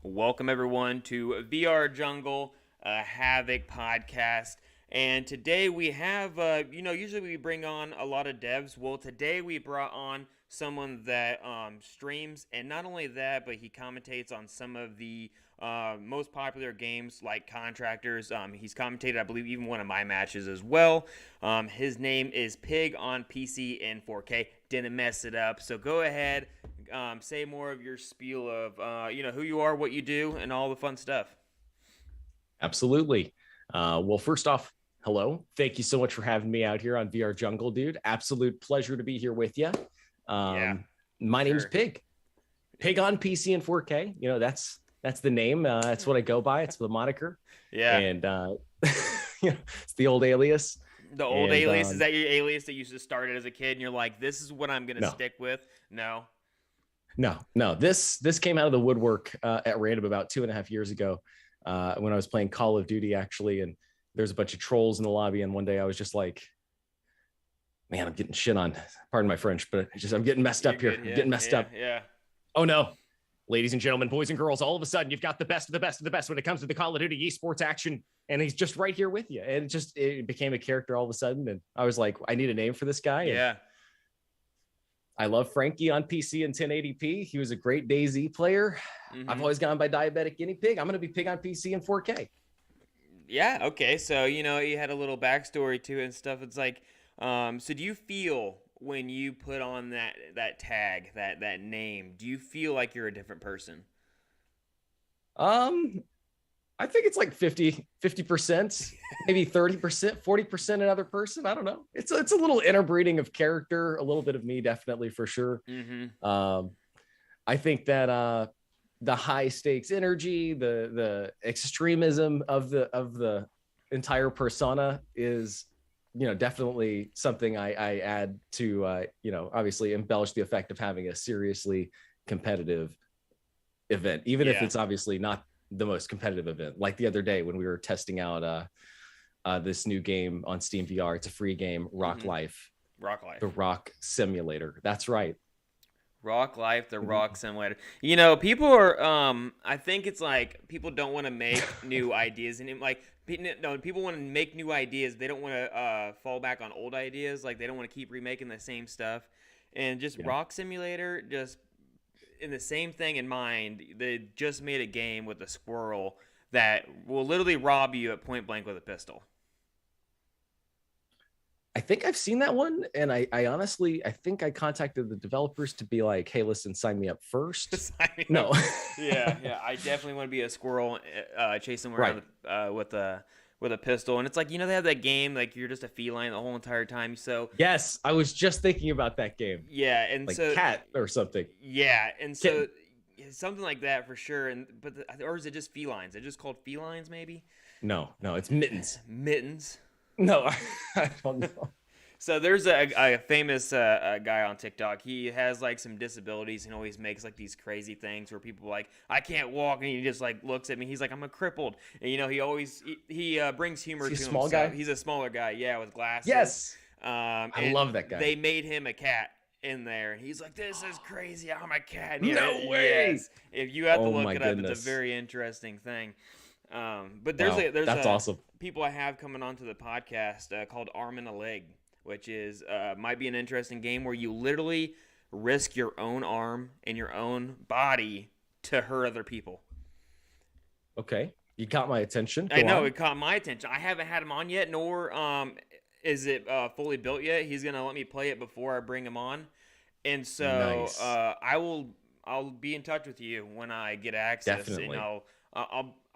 Welcome everyone to VR Jungle Havoc podcast. And today we have, usually we bring on a lot of devs. Well, today we brought on someone that streams, and not only that, but he commentates on some of the most popular games like Contractors. He's commentated, I believe, even one of my matches as well. His name is PigOnPCin4K. Didn't mess it up. So go ahead, say more of your spiel of, who you are, what you do, and all the fun stuff. Absolutely. Well, first off, hello. Thank you so much for having me out here on VR Jungle, dude. Absolute pleasure to be here with you. My name's Pig. PigOnPCin4K. You know, that's the name. That's what I go by. It's the moniker. Yeah. And it's the old alias. The old alias, is that your alias that you just started as a kid and you're like, this is what I'm gonna stick with? No. This came out of the woodwork at random about 2.5 years ago when I was playing Call of Duty, actually, and there's a bunch of trolls in the lobby, and one day I was just like, man, I'm getting shit on. Pardon my French, but I'm getting messed up here. I'm getting messed up. Yeah. Oh no. Ladies and gentlemen, boys and girls, all of a sudden you've got the best of the best of the best when it comes to the Call of Duty eSports action, and he's just right here with you. And it became a character all of a sudden, and I was like, I need a name for this guy. Yeah. I love Frankie on PC and 1080p. He was a great DayZ player. Mm-hmm. I've always gone by Diabetic Guinea Pig. I'm going to be Pig on PC and 4K. Yeah. Okay. So, you had a little backstory to it and stuff. It's like, so do you feel when you put on that tag, that name, do you feel like you're a different person? I think it's like 50%, maybe 30%, 40% another person. I don't know. It's a little interbreeding of character, a little bit of me, definitely, for sure. Mm-hmm. I think that the high stakes energy, the extremism of the entire persona is, definitely something I add to, obviously embellish the effect of having a seriously competitive event, even if it's obviously not the most competitive event. Like the other day when we were testing out this new game on Steam VR. It's a free game, Rock Life. The Rock Simulator. That's right. Rock Life, the Rock Simulator. People are, I think it's like people don't want to make new ideas. And people want to make new ideas. They don't want to fall back on old ideas. Like they don't want to keep remaking the same stuff. And just Rock Simulator, just in the same thing in mind, they just made a game with a squirrel that will literally rob you at point blank with a pistol. I think I've seen that one, and I honestly, I think I contacted the developers to be like, hey, listen, sign me up first. No. Yeah, I definitely want to be a squirrel chasing around with a pistol. And it's like, they have that game, like you're just a feline the whole entire time. So yes, I was just thinking about that game. Yeah, and like so cat or something. Yeah, and so something like that for sure. Or is it just felines? Is it just called felines, maybe? No, it's mittens. Mittens. No, I don't know. So there's a famous guy on TikTok. He has like some disabilities and always makes like these crazy things where people are like, I can't walk, and he just like looks at me. He's like, I'm a crippled, and he always brings humor to himself. Small guy? He's a smaller guy, with glasses. Yes, I love that guy. They made him a cat in there, and he's like, this is crazy. I'm a cat. No way. Yes. If you have to look it up, it's a very interesting thing. But there's awesome. People I have coming onto the podcast called Arm and a Leg, which is might be an interesting game where you literally risk your own arm and your own body to hurt other people. Okay, you caught my attention. I know it caught my attention. I haven't had him on yet, nor is it fully built yet. He's gonna let me play it before I bring him on, and so nice. I'll be in touch with you when I get access. Definitely.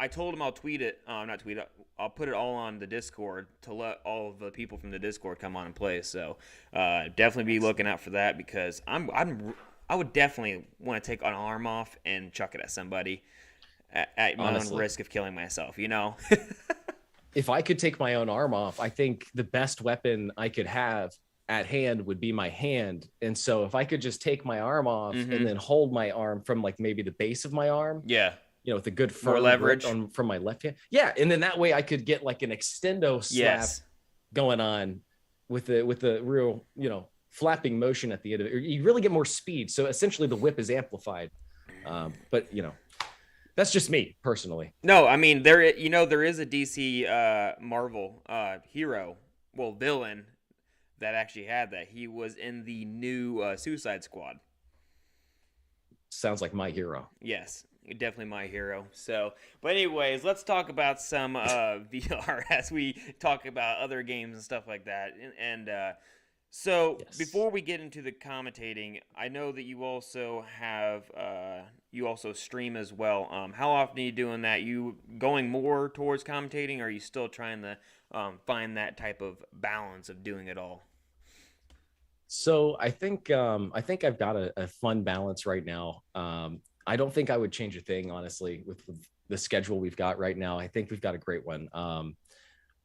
I told him I'll tweet it. Not tweet it. I'll put it all on the Discord to let all of the people from the Discord come on and play. So definitely be looking out for that, because I would definitely want to take an arm off and chuck it at somebody at my own risk of killing myself. If I could take my own arm off, I think the best weapon I could have at hand would be my hand. And so if I could just take my arm off and then hold my arm from like maybe the base of my arm. Yeah. with a good more firm leverage grip from my left hand. Yeah, and then that way I could get like an extendo slap going on with the real, flapping motion at the end of it. You really get more speed. So essentially the whip is amplified. But that's just me personally. No, I mean there is a DC Marvel hero, villain that actually had that. He was in the new Suicide Squad. Sounds like my hero. Yes, definitely my hero. So, but anyways, let's talk about some VR as we talk about other games and stuff like that. So before we get into the commentating, I know that you also have you also stream as well. How often are you doing that? You going more towards commentating, or are you still trying to find that type of balance of doing it all? So I think I've got a fun balance right now. I don't think I would change a thing, honestly, with the schedule we've got right now. I think we've got a great one.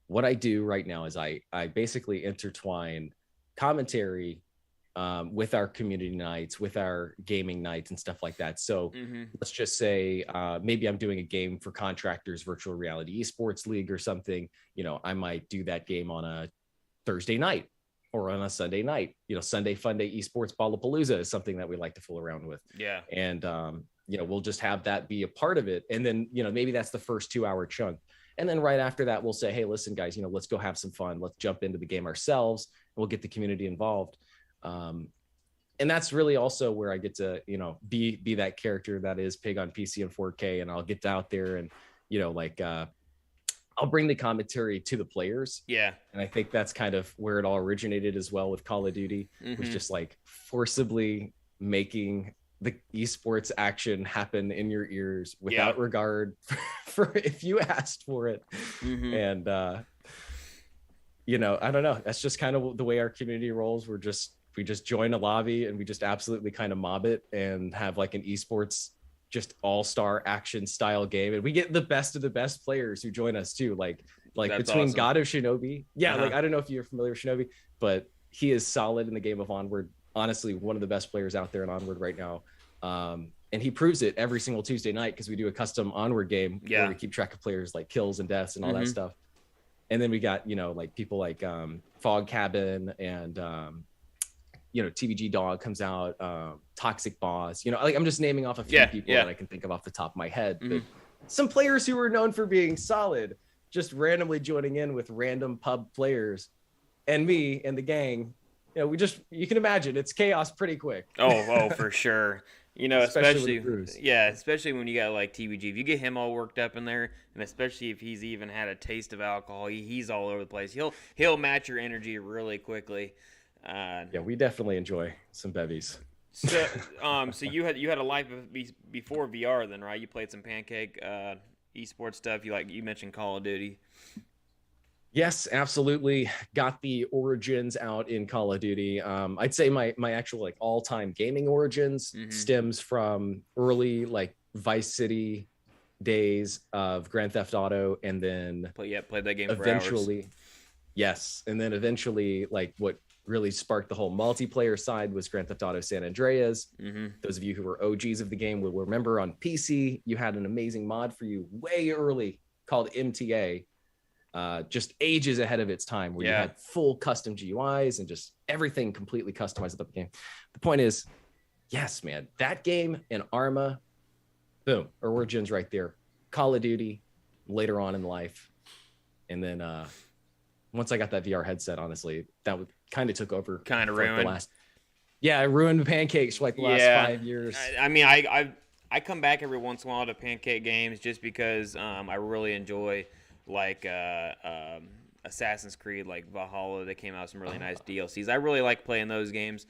What I do right now is I basically intertwine commentary with our community nights, with our gaming nights and stuff like that. So let's just say maybe I'm doing a game for Contractors Virtual Reality Esports League or something. I might do that game on a Thursday night or on a Sunday night. Sunday Fun Day Esports Ballapalooza is something that we like to fool around with. Yeah. And we'll just have that be a part of it. And then, maybe that's the first 2-hour chunk. And then right after that, we'll say, hey, listen, guys, let's go have some fun. Let's jump into the game ourselves. We'll get the community involved. And that's really also where I get to, be that character that is PigOnPCin4K, and I'll get out there and, I'll bring the commentary to the players. Yeah. And I think that's kind of where it all originated as well with Call of Duty, was just like forcibly making the esports action happen in your ears without regard for if you asked for it. And, I don't know. That's just kind of the way our community rolls. We just join a lobby and we just absolutely kind of mob it and have like an esports just all-star action style game, and we get the best of the best players who join us too, like that's between awesome. God of Shinobi, like I don't know if you're familiar with Shinobi, but he is solid in the game of Onward. Honestly, one of the best players out there in Onward right now, and he proves it every single Tuesday night because we do a custom Onward game where we keep track of players like kills and deaths and all that stuff. And then we got like people like Fog Cabin and TVG Dog comes out, Toxic Boss, I'm just naming off a few people that I can think of off the top of my head. But some players who were known for being solid, just randomly joining in with random pub players, and me and the gang, you can imagine it's chaos pretty quick. Oh, for sure. especially when you got like TVG, if you get him all worked up in there, and especially if he's even had a taste of alcohol, he's all over the place. He'll match your energy really quickly. We definitely enjoy some bevies. So you had a life before VR then, right? You played some Pancake esports stuff. You mentioned Call of Duty. Yes, absolutely. Got the origins out in Call of Duty. I'd say my actual all-time gaming origins stems from early Vice City days of Grand Theft Auto, and then played that game eventually. For hours. Yes, and then eventually what really sparked the whole multiplayer side was Grand Theft Auto San Andreas. Those of you who were OGs of the game will remember on PC, you had an amazing mod for you way early called MTA, just ages ahead of its time, where you had full custom GUIs and just everything completely customized about the game. The point is, yes, man, that game and Arma, boom, origins right there. Call of Duty later on in life. And then once I got that VR headset, honestly, that kind of took over. Kind of ruined. It ruined Pancakes for the last 5 years. I come back every once in a while to Pancake games just because I really enjoy Assassin's Creed, Valhalla. They came out with some really nice DLCs. I really like playing those games.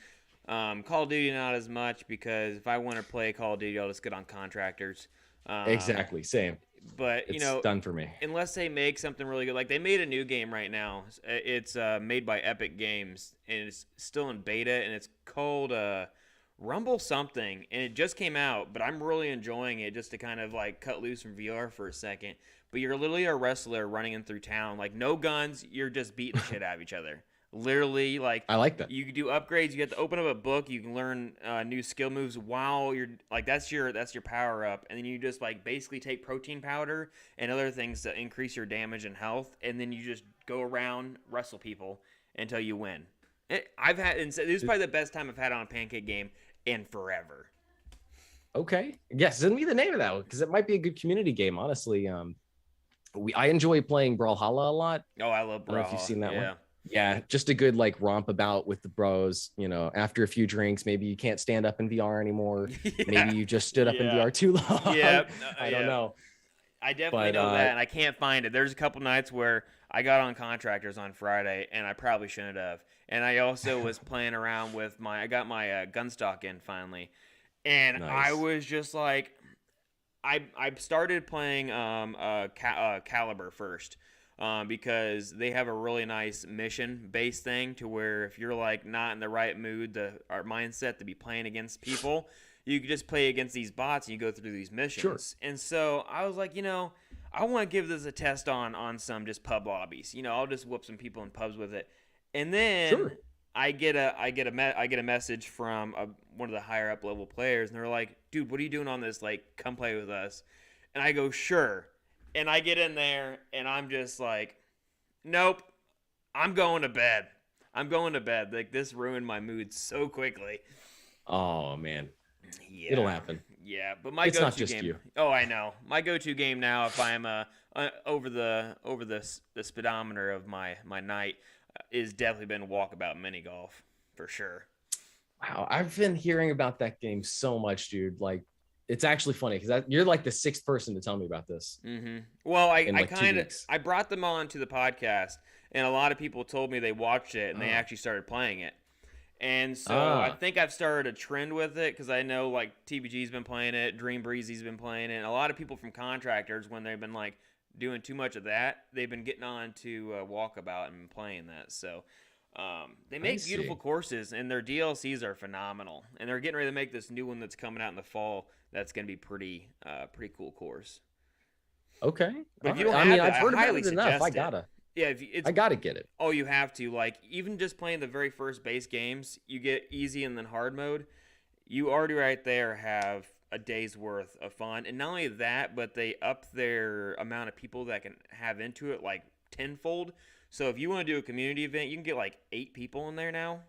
Call of Duty not as much, because if I want to play Call of Duty, I'll just get on Contractors. Exactly, same. But it's done for me. Unless they make something really good, they made a new game right now. It's made by Epic Games, and it's still in beta, and it's called Rumble something, and it just came out. But I'm really enjoying it, just to kind of cut loose from VR for a second. But you're literally a wrestler running in through town, no guns. You're just beating the shit out of each other. Literally, like, I like that. you can do upgrades. You have to open up a book. You can learn new skill moves while you're like that's your power up, and then you just like basically take protein powder and other things to increase your damage and health, and then you just go around wrestle people until you win. This is probably the best time I've had on a Pancake game in forever. Okay, yes, send me the name of that one because it might be a good community game. Honestly, I enjoy playing Brawlhalla a lot. Oh, I love Brawlhalla. I don't know if you've seen that one. Yeah, just a good like romp about with the bros. You know, after a few drinks, maybe you can't stand up in VR anymore. Maybe you just stood up in VR too long. Yeah, I don't know. I definitely know that, and I can't find it. There's a couple nights where I got on Contractors on Friday, and I probably shouldn't have. And I also was playing around with I got my gun stock in finally, and Nice. I was just like, I started playing Caliber first. Because they have a really nice mission-based thing to where if you're like not in the right mood, our mindset to be playing against people, you can just play against these bots and you go through these missions. Sure. And so I was like, I want to give this a test on some just pub lobbies. I'll just whoop some people in pubs with it. And then I get a message from one of the higher up level players, and they're like, "Dude, what are you doing on this? Like, come play with us." And I go, "Sure." And I get in there, and I'm just like, nope, I'm going to bed. Like, this ruined my mood so quickly. Oh, man. Yeah. It'll happen. Yeah, but my it's go-to not just game. you. Oh, I know. My go-to game now, if I'm over the speedometer of my night, is definitely been Walkabout Mini Golf, for sure. Wow, I've been hearing about that game so much, dude. Like, it's actually funny because you're like the sixth person to tell me about this. Mm-hmm. Well, I I brought them on to the podcast, and a lot of people told me they watched it and they actually started playing it. And so I think I've started a trend with it because I know like TBG's been playing it, Dream Breezy's been playing it, and a lot of people from Contractors, when they've been like doing too much of that, they've been getting on to Walkabout and playing that. So they make beautiful courses, and their DLCs are phenomenal. And they're getting ready to make this new one that's coming out in the fall. That's going to be pretty cool course. Okay. But if you don't have I've heard about it enough. I gotta. Yeah, I gotta get it. Oh, you have to. Like, even just playing the very first base games, you get easy and then hard mode. You already right there have a day's worth of fun. And not only that, but they up their amount of people that can have into it like tenfold. So if you want to do a community event, you can get like 8 people in there now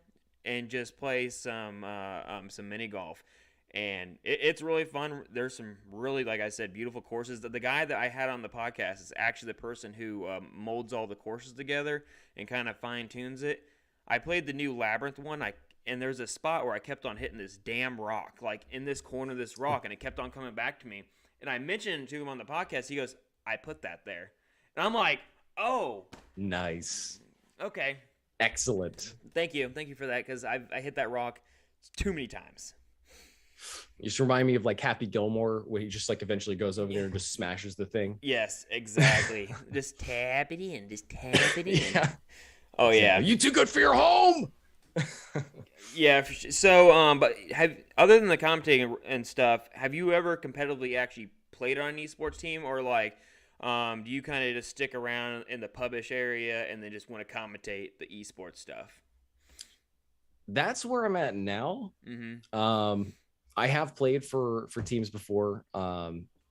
and just play some mini golf. And it's really fun. There's some really, like I said, beautiful courses. The guy that I had on the podcast is actually the person who molds all the courses together and kind of fine-tunes it. I played the new Labyrinth one, and there's a spot where I kept on hitting this damn rock, like in this corner of this rock, and it kept on coming back to me. And I mentioned to him on the podcast, he goes, "I put that there." And I'm like, oh. Nice. Okay. Excellent. Thank you for that, because I hit that rock too many times. You just remind me of like Happy Gilmore, where he just like eventually goes over there and just smashes the thing. Yes, exactly. Just tap it in. Yeah. Oh yeah. Are you too good for your home? Yeah. So, but other than the commentating and stuff, have you ever competitively actually played on an esports team, or like, do you kind of just stick around in the pubish area and then just want to commentate the esports stuff? That's where I'm at now. Mm-hmm. I have played for teams before.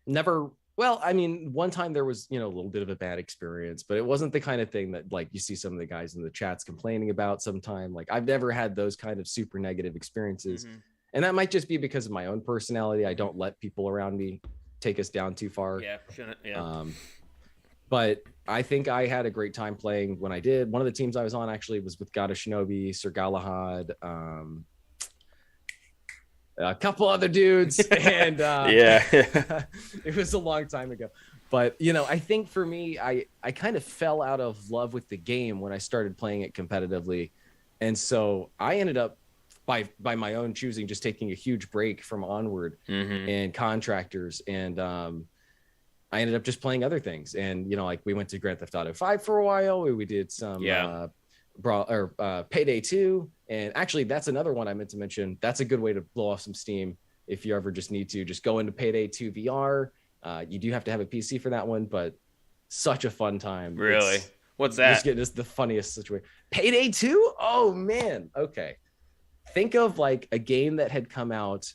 Never. Well, I mean, one time there was, a little bit of a bad experience, but it wasn't the kind of thing that like you see some of the guys in the chats complaining about sometime. Like, I've never had those kind of super negative experiences. Mm-hmm. And that might just be because of my own personality. I don't let people around me take us down too far. Yeah, shouldn't. Yeah. But I think I had a great time playing when I did. One of the teams I was on actually was with God of Shinobi, Sir Galahad, a couple other dudes, and yeah, it was a long time ago. But I think for me, I kind of fell out of love with the game when I started playing it competitively, and so I ended up by my own choosing just taking a huge break from Onward and Contractors, and I ended up just playing other things. And like we went to Grand Theft Auto 5 for a while. We did some Payday II. And actually, that's another one I meant to mention. That's a good way to blow off some steam if you ever just need to. Just go into Payday 2 VR. You do have to have a PC for that one, but such a fun time. Really? What's that? Just getting just the funniest situation. Payday II? Oh man. Okay. Think of like a game that had come out.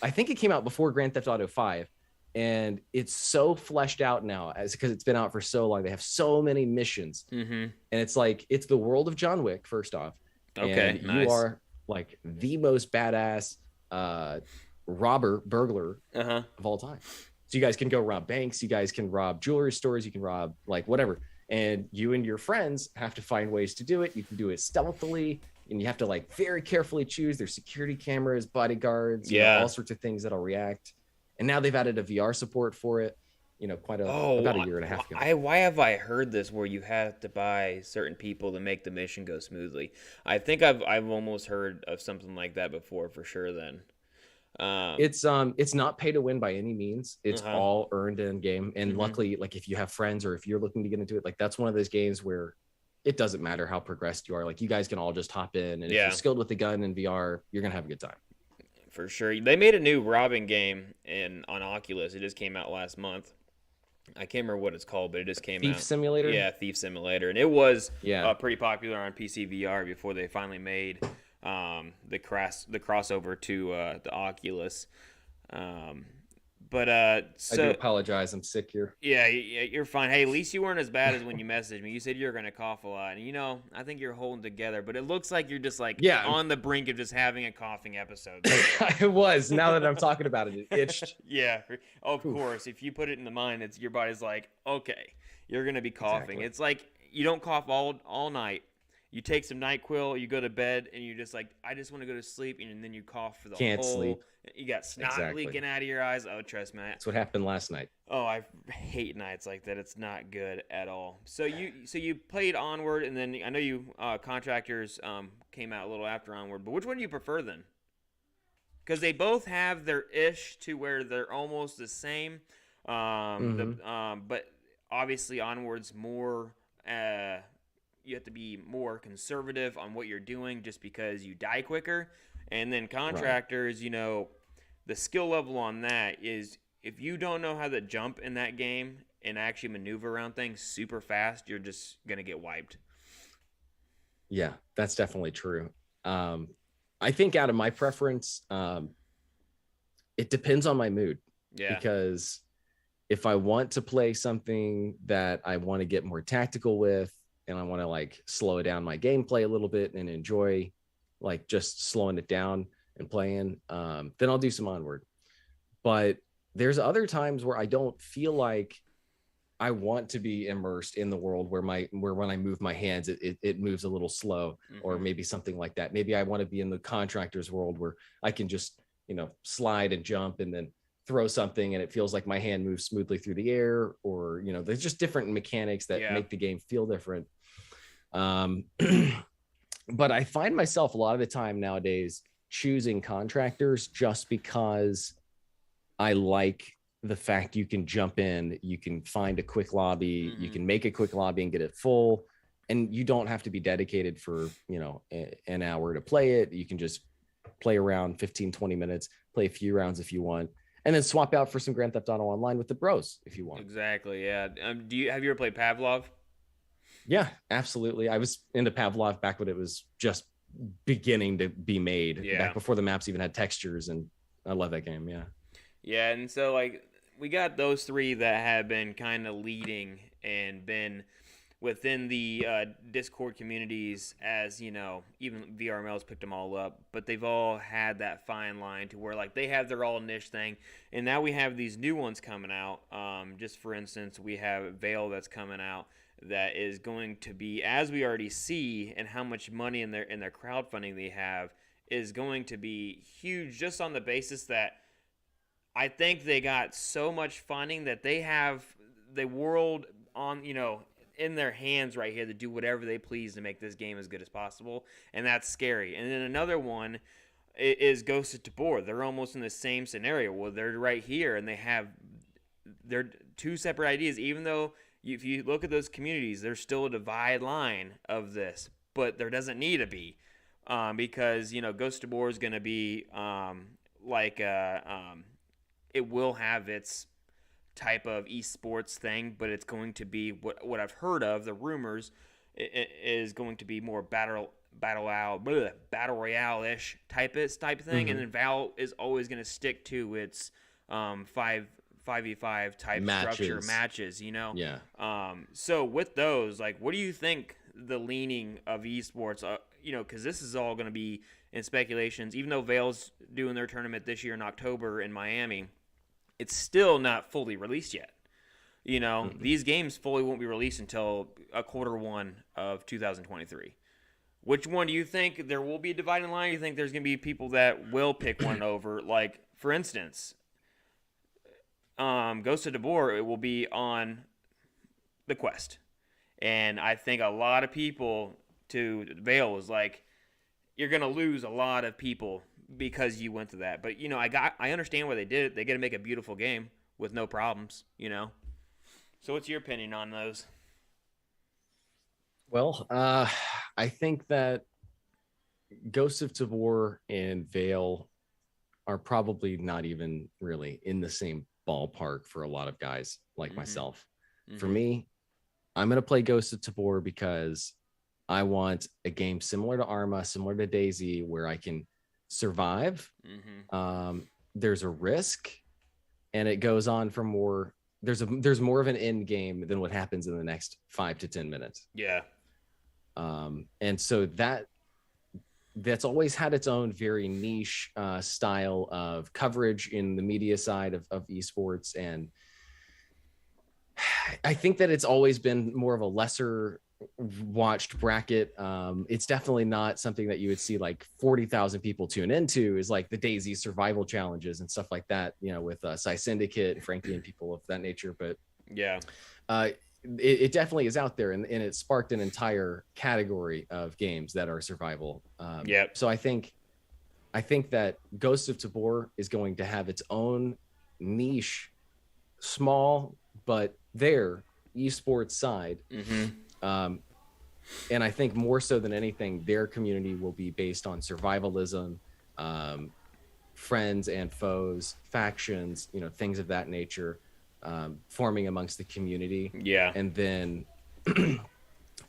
I think it came out before Grand Theft Auto 5, and it's so fleshed out now as because it's been out for so long. They have so many missions, and it's like it's the world of John Wick. First off, okay, and nice. you are like the most badass burglar of all time. So you guys can go rob banks, you guys can rob jewelry stores, you can rob like whatever, and you and your friends have to find ways to do it. You can do it stealthily, and you have to like very carefully choose. There's security cameras, bodyguards, all sorts of things that'll react. And now they've added a VR support for it. About a year and a half ago. Why have I heard this where you have to buy certain people to make the mission go smoothly? I think I've almost heard of something like that before for sure. Then it's not pay to win by any means. It's all earned in game. And luckily, like if you have friends or if you're looking to get into it, like that's one of those games where it doesn't matter how progressed you are. Like you guys can all just hop in, and if you're skilled with the gun in VR, you're gonna have a good time. For sure. They made a new robbing game on Oculus. It just came out last month. I can't remember what it's called, but it just came out. Thief Simulator? Yeah, Thief Simulator. And it was pretty popular on PC VR before they finally made the crossover to the Oculus. I do apologize. I'm sick here. Yeah, you're fine. Hey, at least you weren't as bad as when you messaged me. You said you were going to cough a lot. And, I think you're holding together. But it looks like you're just on the brink of just having a coughing episode. I was. Now that I'm talking about it, it itched. Yeah, of course. If you put it in the mind, your body's like, okay, you're going to be coughing. Exactly. It's like you don't cough all night. You take some NyQuil, you go to bed, and you're just like, I just want to go to sleep, and then you cough for the Can't sleep. You got snot leaking out of your eyes. Oh, trust me. That's what happened last night. Oh, I hate nights like that. It's not good at all. So you played Onward, and then I know you Contractors came out a little after Onward, but which one do you prefer then? Because they both have their ish to where they're almost the same. But obviously Onward's more. You have to be more conservative on what you're doing just because you die quicker. And then Contractors, the skill level on that is if you don't know how to jump in that game and actually maneuver around things super fast, you're just going to get wiped. Yeah, that's definitely true. I think out of my preference, it depends on my mood. Yeah. Because if I want to play something that I want to get more tactical with, and I want to like slow down my gameplay a little bit and enjoy like just slowing it down and playing, then I'll do some Onward. But there's other times where I don't feel like I want to be immersed in the world where when I move my hands, it moves a little slow, or maybe something like that. Maybe I want to be in the Contractors world where I can just, slide and jump and then throw something and it feels like my hand moves smoothly through the air, or, there's just different mechanics that make the game feel different. But I find myself a lot of the time nowadays choosing Contractors just because I like the fact you can jump in, you can find a quick lobby, you can make a quick lobby and get it full, and you don't have to be dedicated for, an hour to play it. You can just play around 15-20 minutes, play a few rounds if you want, and then swap out for some Grand Theft Auto Online with the bros if you want. Exactly, yeah. Have you ever played Pavlov? Yeah, absolutely. I was into Pavlov back when it was just beginning to be made, back before the maps even had textures, and I love that game. Yeah, and so we got those three that have been kind of leading and been within the Discord communities, as even VRML's picked them all up, but they've all had that fine line to where they have their all niche thing, and now we have these new ones coming out. Just for instance, we have VREL that's coming out that is going to be, as we already see, and how much money in their crowdfunding they have is going to be huge, just on the basis that I think they got so much funding that they have the world on in their hands right here to do whatever they please to make this game as good as possible, and that's scary. And then another one is Ghost of Tabor. They're almost in the same scenario. Well, they're right here, and they're two separate ideas, even though if you look at those communities, there's still a divide line of this, but there doesn't need to be, because Ghost of Tabor is going to be it will have its type of esports thing, but it's going to be what I've heard of, the rumors, is going to be more battle royale-ish type thing, Mm-hmm. and then Valve is always going to stick to its 5v5 type structure matches, you know? Yeah. So with those, like, what do you think the leaning of esports, you know, because this is all going to be in speculations, even though Vale's doing their tournament this year in October in Miami, it's still not fully released yet. You know, these games fully won't be released until Q1 of 2023. Which one do you think there will be a dividing line? You think there's going to be people that will pick one over? Like, for instance, Ghost of Tabor, it will be on the Quest. And I think a lot of people to Vale was like, you're going to lose a lot of people because you went to that. But, you know, I understand why they did it. They got to make a beautiful game with no problems, you know? So what's your opinion on those? Well, I think that Ghost of Tabor and Vale are probably not even really in the same ballpark for a lot of guys like myself. For me, I'm going to play Ghost of Tabor because I want a game similar to Arma, similar to DayZ, where I can survive. There's a risk, and it goes on for more. There's more of an end game than what happens in the next 5 to 10 minutes. Yeah. And so that's always had its own very niche style of coverage in the media side of esports. And I think that it's always been more of a lesser watched bracket. It's definitely not something that you would see like 40,000 people tune into, is like the DayZ survival challenges and stuff like that, you know, with Psy Syndicate, Frankie, and people of that nature. But yeah, it definitely is out there, and it sparked an entire category of games that are survival. So I think that Ghost of Tabor is going to have its own niche, small but there esports side. And I think more so than anything, their community will be based on survivalism, friends and foes, factions, you know, things of that nature, forming amongst the community. Yeah. And then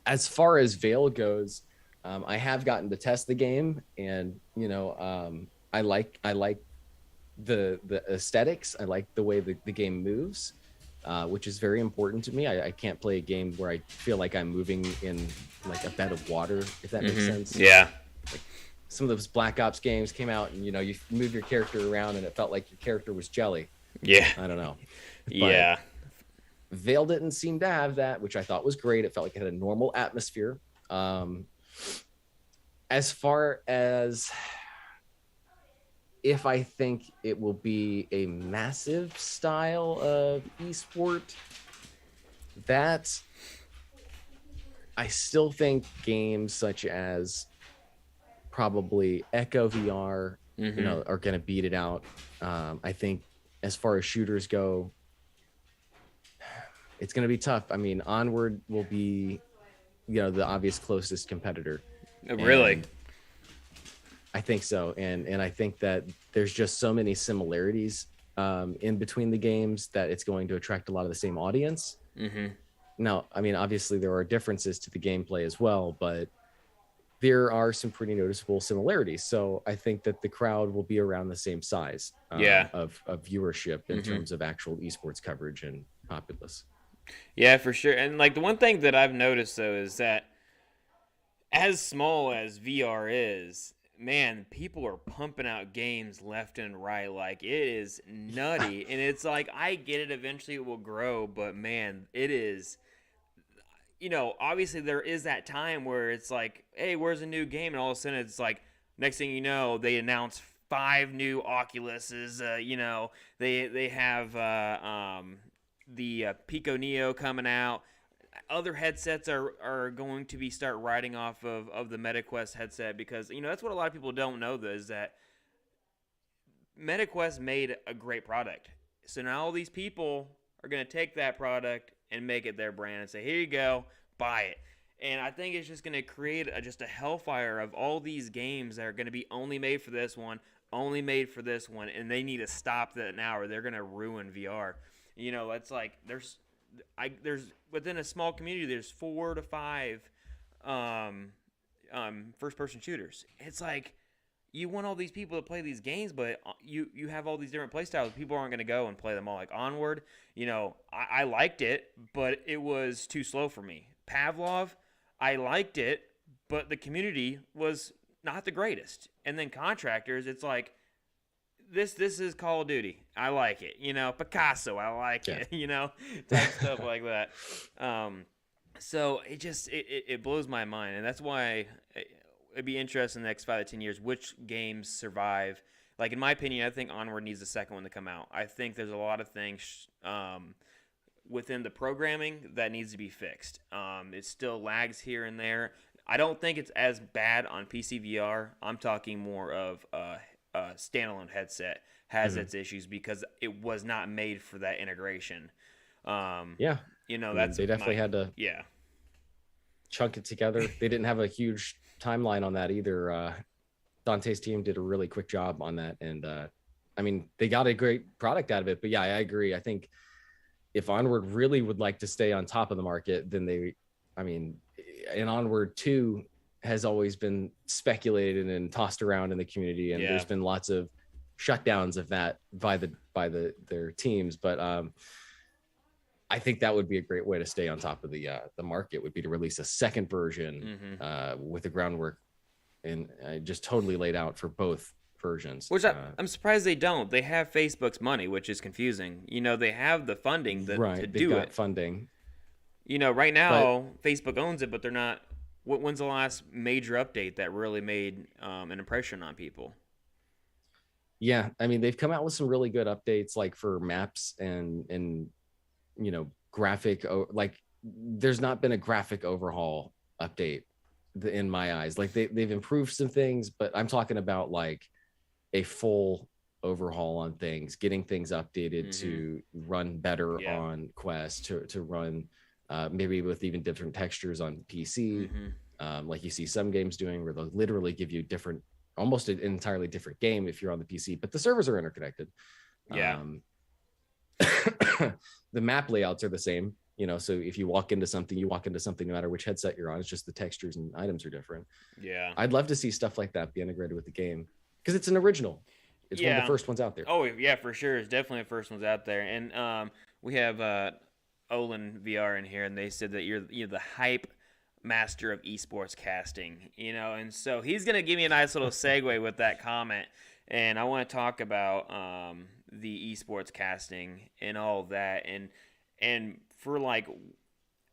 as far as Vale goes, I have gotten to test the game, and, you know, I like the aesthetics. I like the way the game moves. Which is very important to me. I can't play a game where I feel like I'm moving in like a bed of water, if that makes sense. Yeah. Like some of those Black Ops games came out, and, you know, you move your character around and it felt like your character was jelly. Yeah. I don't know. Yeah. Vale didn't seem to have that, which I thought was great. It felt like it had a normal atmosphere. As far as if I think it will be a massive style of esport, that I still think games such as probably Echo VR, you know, are going to beat it out. I think as far as shooters go, it's going to be tough. I mean, Onward will be, you know, the obvious closest competitor. Really? And I think so. And I think that there's just so many similarities in between the games that it's going to attract a lot of the same audience. Now, I mean, obviously there are differences to the gameplay as well, but there are some pretty noticeable similarities. So I think that the crowd will be around the same size of viewership in terms of actual esports coverage and populace. Yeah, for sure. And like the one thing that I've noticed though is that as small as VR is, man, people are pumping out games left and right. Like, it is nutty. And it's like, I get it, eventually it will grow, but man, it is, you know, obviously there is that time where it's like, hey, where's a new game? And all of a sudden it's like, next thing you know, they announce 5 new Oculuses. You know, they have the Pico Neo coming out. Other headsets are going to be start riding off of the MetaQuest headset, because, you know, that's what a lot of people don't know, though, is that MetaQuest made a great product. So now all these people are going to take that product and make it their brand and say, here you go, buy it. And I think it's just going to create just a hellfire of all these games that are going to be only made for this one, only made for this one, and they need to stop that now or they're going to ruin VR. You know, it's like there's within a small community, there's 4 to 5 first-person shooters. It's like you want all these people to play these games, but you have all these different play styles. People aren't going to go and play them all. Like Onward, you know, I liked it, but it was too slow for me. Pavlov, I liked it, but the community was not the greatest. And then Contractors, it's like, this is Call of Duty. I like it. You know, Picasso, I like it. You know, type stuff like that. So it blows my mind, and that's why it'd be interesting in the next 5 to 10 years which games survive. Like in my opinion, I think Onward needs the second one to come out. I think there's a lot of things within the programming that needs to be fixed. It still lags here and there. I don't think it's as bad on PC VR. I'm talking more of standalone headset has its issues because it was not made for that integration. You know, they definitely had to chunk it together. They didn't have a huge timeline on that either. Dante's team did a really quick job on that, and I mean, they got a great product out of it. But yeah, I agree. I think if Onward really would like to stay on top of the market, then and Onward II has always been speculated and tossed around in the community, and there's been lots of shutdowns of that by their teams. But I think that would be a great way to stay on top of the market, would be to release a second version with the groundwork and just totally laid out for both versions. Which I'm surprised they don't. They have Facebook's money, which is confusing. You know, they have the funding to do it. Funding. You know, right now Facebook owns it, but they're not. When's the last major update that really made an impression on people? Yeah, I mean, they've come out with some really good updates, like for maps and you know, graphic. Like, there's not been a graphic overhaul update in my eyes. Like they've improved some things, but I'm talking about like a full overhaul on things, getting things updated to run better on Quest, to run maybe with even different textures on PC. Like you see some games doing, where they'll literally give you almost an entirely different game if you're on the PC, but the servers are interconnected. The map layouts are the same, you know, so if you walk into something no matter which headset you're on. It's just the textures and items are different. I'd love to see stuff like that be integrated with the game, because it's an original. It's one of the first ones out there. Oh yeah, for sure. It's definitely the first ones out there. And we have Olin VR in here, and they said that you're the hype master of esports casting, you know, and so he's gonna give me a nice little segue with that comment, and I want to talk about the esports casting and all that, and for like,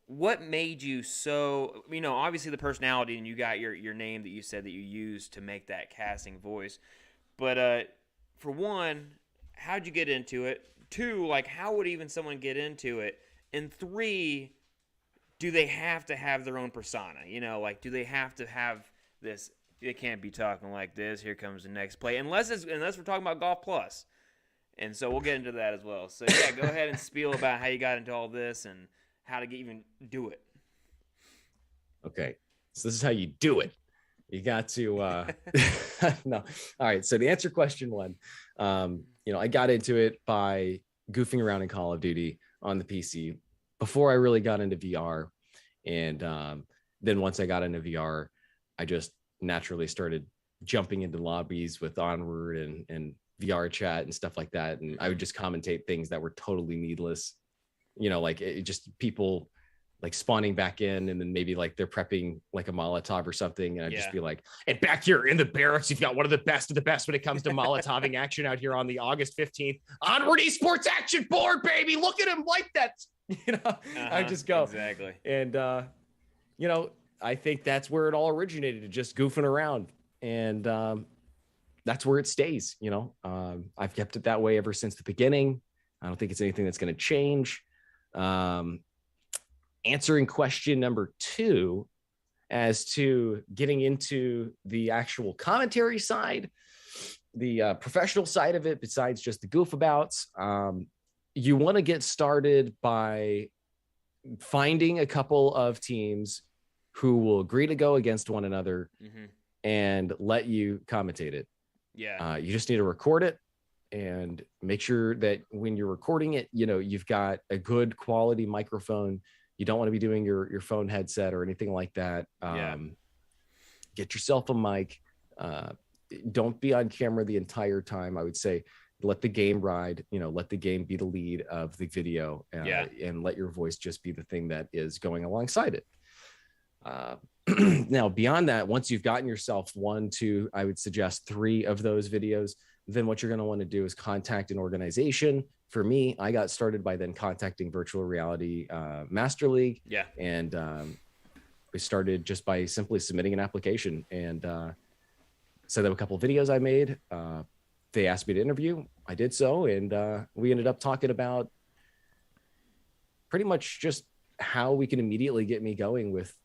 what made you so, you know, obviously the personality, and you got your name that you said that you used to make that casting voice, but for one, how'd you get into it? 2, like, how would even someone get into it? And 3, do they have to have their own persona? You know, like, do they have to have this? They can't be talking like this. Here comes the next play, unless we're talking about Golf Plus. And so we'll get into that as well. So yeah, go ahead and spiel about how you got into all this and how to even do it. Okay, so this is how you do it. You got to no. All right. So to answer question 1, you know, I got into it by goofing around in Call of Duty on the PC before I really got into VR. And then once I got into VR, I just naturally started jumping into lobbies with Onward and VR chat and stuff like that. And I would just commentate things that were totally needless, you know, like just people like spawning back in, and then maybe like they're prepping like a Molotov or something. And I'd just be like, and back here in the barracks, you've got one of the best of the best when it comes to Molotoving action out here on the August 15th Onward eSports action board, baby. Look at him like that. You know, I just go. Exactly. And, you know, I think that's where it all originated, just goofing around. And that's where it stays. You know, I've kept it that way ever since the beginning. I don't think it's anything that's going to change. Answering question number 2, as to getting into the actual commentary side, the professional side of it, besides just the goof abouts, you want to get started by finding a couple of teams who will agree to go against one another and let you commentate it. Yeah. You just need to record it and make sure that when you're recording it, you've got a good quality microphone. You don't want to be doing your phone headset or anything like that. Get yourself a mic. Don't be on camera the entire time. I would say let the game ride, let the game be the lead of the video, and let your voice just be the thing that is going alongside it. Now, beyond that, once you've gotten yourself 1, 2, I would suggest 3 of those videos, then what you're going to want to do is contact an organization. For me, I got started by then contacting Virtual Reality Master League. Yeah. And we started just by simply submitting an application, and sent them a couple of videos I made. They asked me to interview. I did so, and we ended up talking about pretty much just how we can immediately get me going with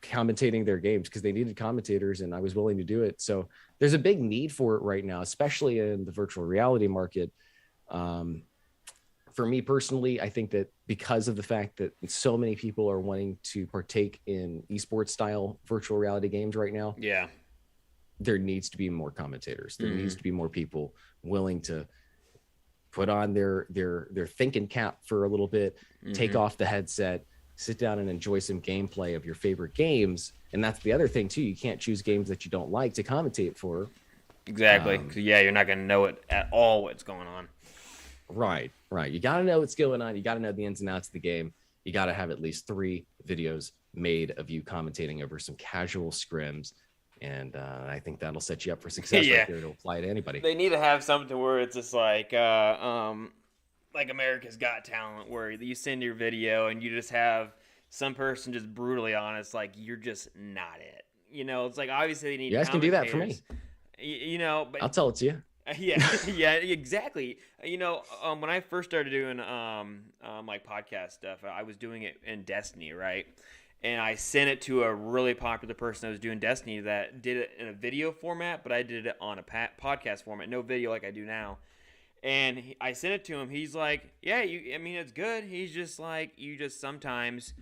commentating their games, because they needed commentators and I was willing to do it. So there's a big need for it right now, especially in the virtual reality market. For me personally, I think that because of the fact that so many people are wanting to partake in eSports style virtual reality games right now, there needs to be more commentators. There needs to be more people willing to put on their thinking cap for a little bit, take off the headset, sit down and enjoy some gameplay of your favorite games. And that's the other thing too. You can't choose games that you don't like to commentate for. Exactly. You're not going to know it at all what's going on. Right. You got to know what's going on. You got to know the ins and outs of the game. You got to have at least 3 videos made of you commentating over some casual scrims. And I think that'll set you up for success right there to apply to anybody. They need to have something where it's just like America's Got Talent, where you send your video and you just have some person just brutally honest, like, you're just not it. It's like, obviously they need you guys can do that for me. But I'll tell it to you. Yeah, exactly. When I first started doing like podcast stuff, I was doing it in Destiny, right? And I sent it to a really popular person that was doing Destiny that did it in a video format, but I did it on a podcast format, no video like I do now. And I sent it to him. He's like, yeah, it's good. He's just like, you just sometimes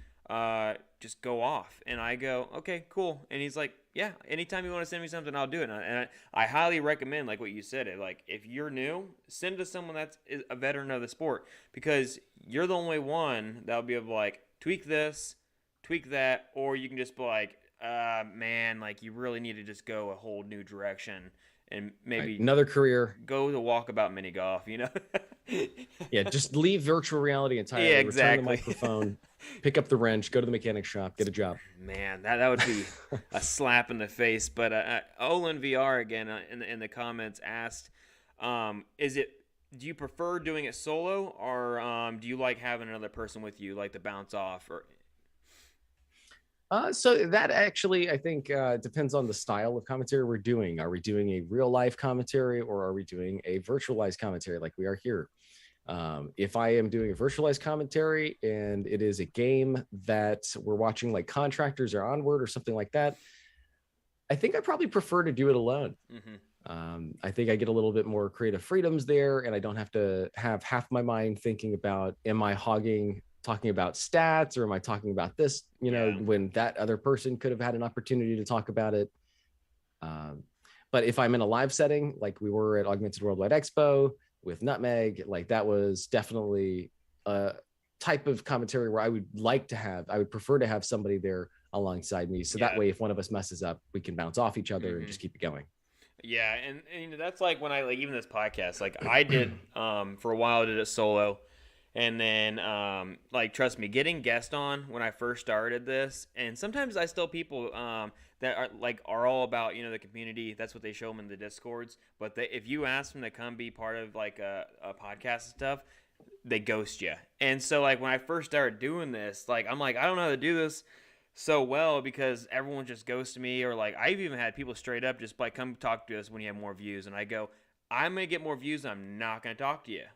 just go off. And I go, okay, cool. And he's like, yeah, anytime you want to send me something, I'll do it. And I highly recommend, like what you said, like if you're new, send it to someone that's a veteran of the sport, because you're the only one that'll be able to like tweak this, tweak that, or you can just be like, man, like you really need to just go a whole new direction and maybe another career, go to walkabout mini golf, Yeah, just leave virtual reality entirely. Yeah, exactly. Return the microphone, pick up the wrench, go to the mechanic shop, get a job. Man, that would be a slap in the face. But Olin VR again in the comments asked, do you prefer doing it solo, or do you like having another person with you, like to bounce off? Or so that actually, I think, depends on the style of commentary we're doing. Are we doing a real life commentary, or are we doing a virtualized commentary like we are here? If I am doing a virtualized commentary and it is a game that we're watching, like Contractors or Onward or something like that, I think I probably prefer to do it alone. I think I get a little bit more creative freedoms there, and I don't have to have half my mind thinking about, am I talking about stats, or am I talking about this, when that other person could have had an opportunity to talk about it. But if I'm in a live setting, like we were at Augmented Worldwide Expo with Nutmeg, like that was definitely a type of commentary where I would prefer to have somebody there alongside me. So that way, if one of us messes up, we can bounce off each other and just keep it going. Yeah. And that's like when I, like, even this podcast, like I did, for a while, I did it solo. And then, like, trust me, getting guests on when I first started this, and sometimes I still people that are all about, the community. That's what they show them in the Discords. But if you ask them to come be part of, like, a podcast and stuff, they ghost you. And so, like, when I first started doing this, like, I'm like, I don't know how to do this so well because everyone just ghosted me. Or, like, I've even had people straight up just, like, come talk to us when you have more views. And I go, I'm going to get more views and I'm not going to talk to you.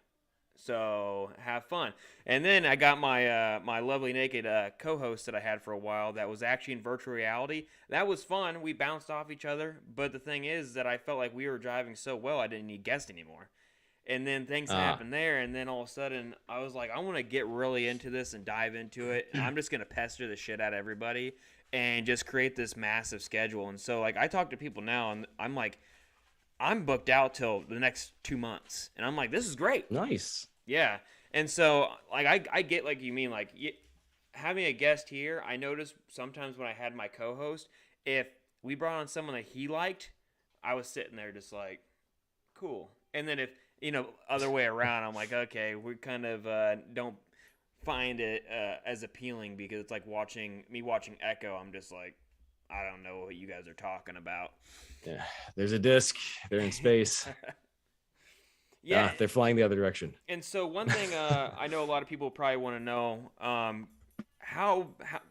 So have fun. And then I got my my lovely naked co-host that I had for a while that was actually in virtual reality. That was fun. We bounced off each other. But the thing is that I felt like we were driving so well I didn't need guests anymore. And then things happened there. And then all of a sudden I was like, I want to get really into this and dive into it. And I'm just going to pester the shit out of everybody and just create this massive schedule. And so, like, I talk to people now and I'm like, I'm booked out till the next 2 months, and I'm like, this is great. Nice. Yeah, and so like I get like you mean like having a guest here. I noticed sometimes when I had my co-host, if we brought on someone that he liked, I was sitting there just like, cool. And then if other way around, I'm like, okay, we kind of don't find it as appealing because it's like watching Echo. I'm just like, I don't know what you guys are talking about. Yeah, there's a disc. They're in space. Yeah, they're flying the other direction. And so one thing I know a lot of people probably want to know,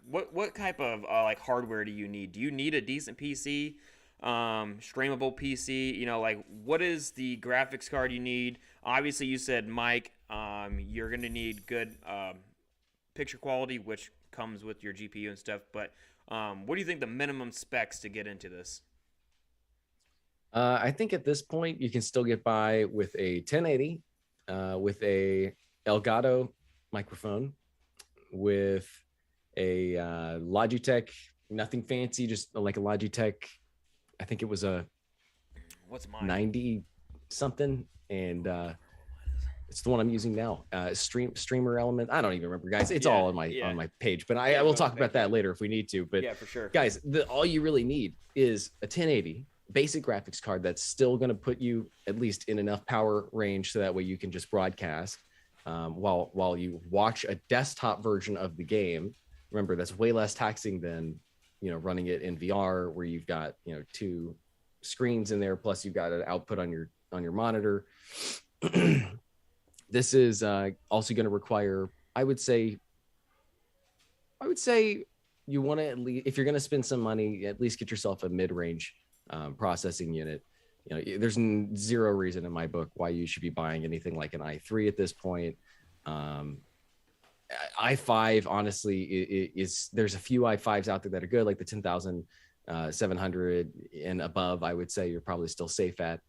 what type of like hardware do you need? Do you need a decent PC, streamable PC? Like what is the graphics card you need? Obviously, you said mic. You're gonna need good picture quality, which comes with your GPU and stuff. But what do you think the minimum specs to get into this? I think at this point you can still get by with a 1080, with a Elgato microphone, with a Logitech, nothing fancy, just like a Logitech. I think it was a what's mine 90 something, and it's the one I'm using now. Streamer Element. I don't even remember, guys. It's all on my page, but I will talk about that later if we need to. But yeah, for sure, guys, all you really need is a 1080 basic graphics card that's still going to put you at least in enough power range so that way you can just broadcast while you watch a desktop version of the game. Remember, that's way less taxing than running it in VR, where you've got 2 screens in there, plus you've got an output on your monitor. This is also going to require, I would say you want to, at least, if you're going to spend some money, at least get yourself a mid-range processing unit. There's zero reason in my book why you should be buying anything like an i3 at this point. i5, honestly, there's a few i5s out there that are good, like the 10,700 and above. I would say you're probably still safe at,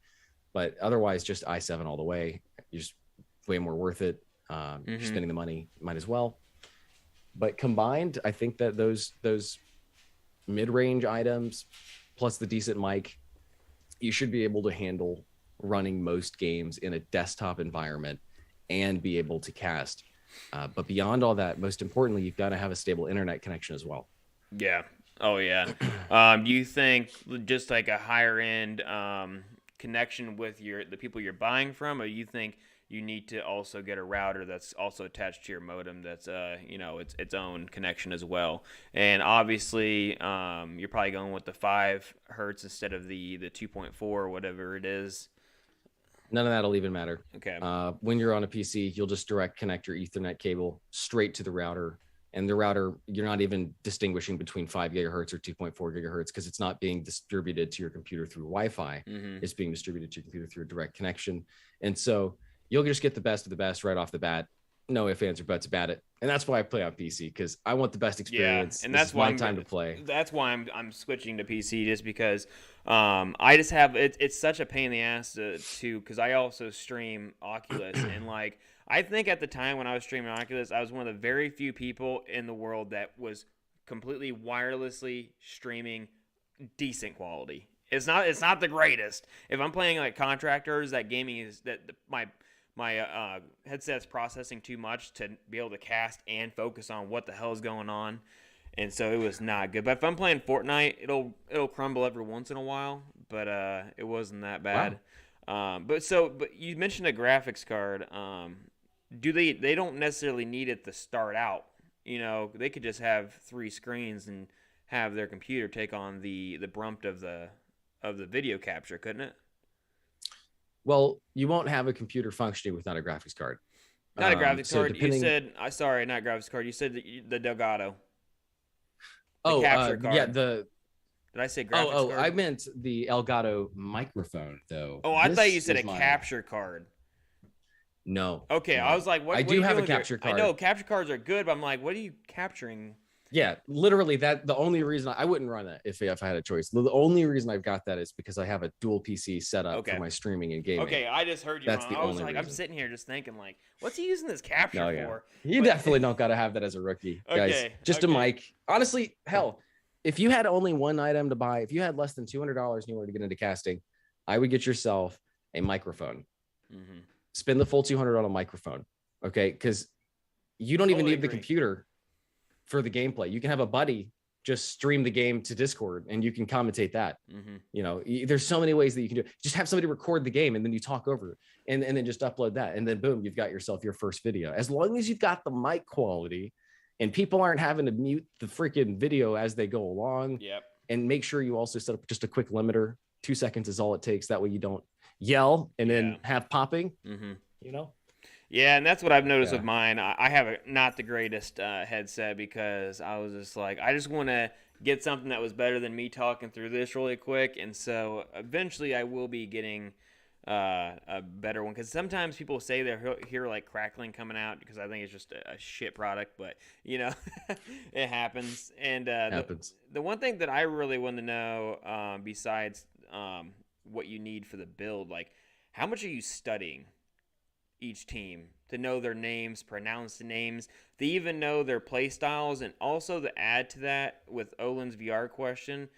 but otherwise just i7 all the way. You're just way more worth it. You're spending the money, might as well. But combined, I think that those mid-range items plus the decent mic, you should be able to handle running most games in a desktop environment and be able to cast. But beyond all that, most importantly, you've got to have a stable internet connection as well. Yeah. Oh, yeah. Do you think just like a higher end connection with the people you're buying from, or you think you need to also get a router that's also attached to your modem that's its own connection as well? And obviously you're probably going with the 5 hertz instead of the 2.4 or whatever it is. None of that'll even matter. Okay. When you're on a PC, you'll just direct connect your Ethernet cable straight to the router, and the router, you're not even distinguishing between 5 gigahertz or 2.4 gigahertz because it's not being distributed to your computer through Wi-Fi. It's being distributed to your computer through a direct connection. And so you'll just get the best of the best right off the bat. No ifs, ands, or buts about it. And that's why I play on PC, because I want the best experience. Yeah, and that's why time to play. That's why I'm switching to PC, just because I just have it's such a pain in the ass to because I also stream Oculus, and like I think at the time when I was streaming Oculus, I was one of the very few people in the world that was completely wirelessly streaming decent quality. It's not the greatest. If I'm playing like Contractors, that gaming is that my headset's processing too much to be able to cast and focus on what the hell is going on, and so it was not good. But if I'm playing Fortnite, it'll crumble every once in a while, but it wasn't that bad. Wow. But you mentioned a graphics card. They don't necessarily need it to start out. They could just have 3 screens and have their computer take on the brunt of the video capture, couldn't it? Well, you won't have a computer functioning without a graphics card. Not a graphics card. You said, sorry, not graphics card. You said the Delgado. The capture card. Yeah, Did I say graphics card? I meant the Elgato microphone, though. Oh, I thought you said a capture card. No. Okay, no. I was like, what? I do have a capture card. I know capture cards are good, but I'm like, what are you capturing? Yeah, literally the only reason I wouldn't run that if I had a choice. The only reason I've got that is because I have a dual PC set up for my streaming and gaming. Okay, I just heard you That's wrong. the I was only like, reason. I'm sitting here just thinking like, what's he using this capture for? You definitely don't got to have that as a rookie, guys. Just a mic. Honestly, hell, if you had only one item to buy, if you had less than $200 and you wanted to get into casting, I would get yourself a microphone. Mm-hmm. Spend the full 200 on a microphone. Okay. Because you don't even need the computer for the gameplay. You can have a buddy just stream the game to Discord and you can commentate that. Mm-hmm. You know, there's so many ways that you can do it. Just have somebody record the game and then you talk over it and then just upload that. And then boom, you've got yourself your first video. As long as you've got the mic quality and people aren't having to mute the freaking video as they go along. Yep. And make sure you also set up just a quick limiter. 2 seconds is all it takes. That way you don't yell and then have popping, you know? Yeah, and that's what I've noticed with mine. I have not the greatest headset because I was just like, I just want to get something that was better than me talking through this really quick. And so eventually I will be getting a better one, because sometimes people say they hear like crackling coming out because I think it's just a shit product, but you know, it happens. And the one thing that I really want to know, besides what you need for the build, like how much are you studying each team to know their names, pronounce the names, to even know their play styles? And also to add to that with Olin's VR question,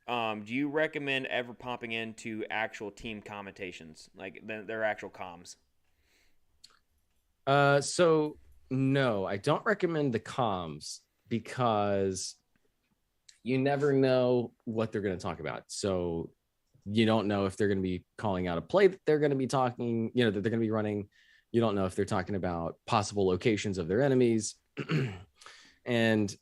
do you recommend ever popping into actual team commentations, like their actual comms? So no, I don't recommend the comms because you never know what they're going to talk about. So you don't know if they're going to be calling out a play that they're going to be talking, you know, that they're going to be running. You don't know if they're talking about possible locations of their enemies. And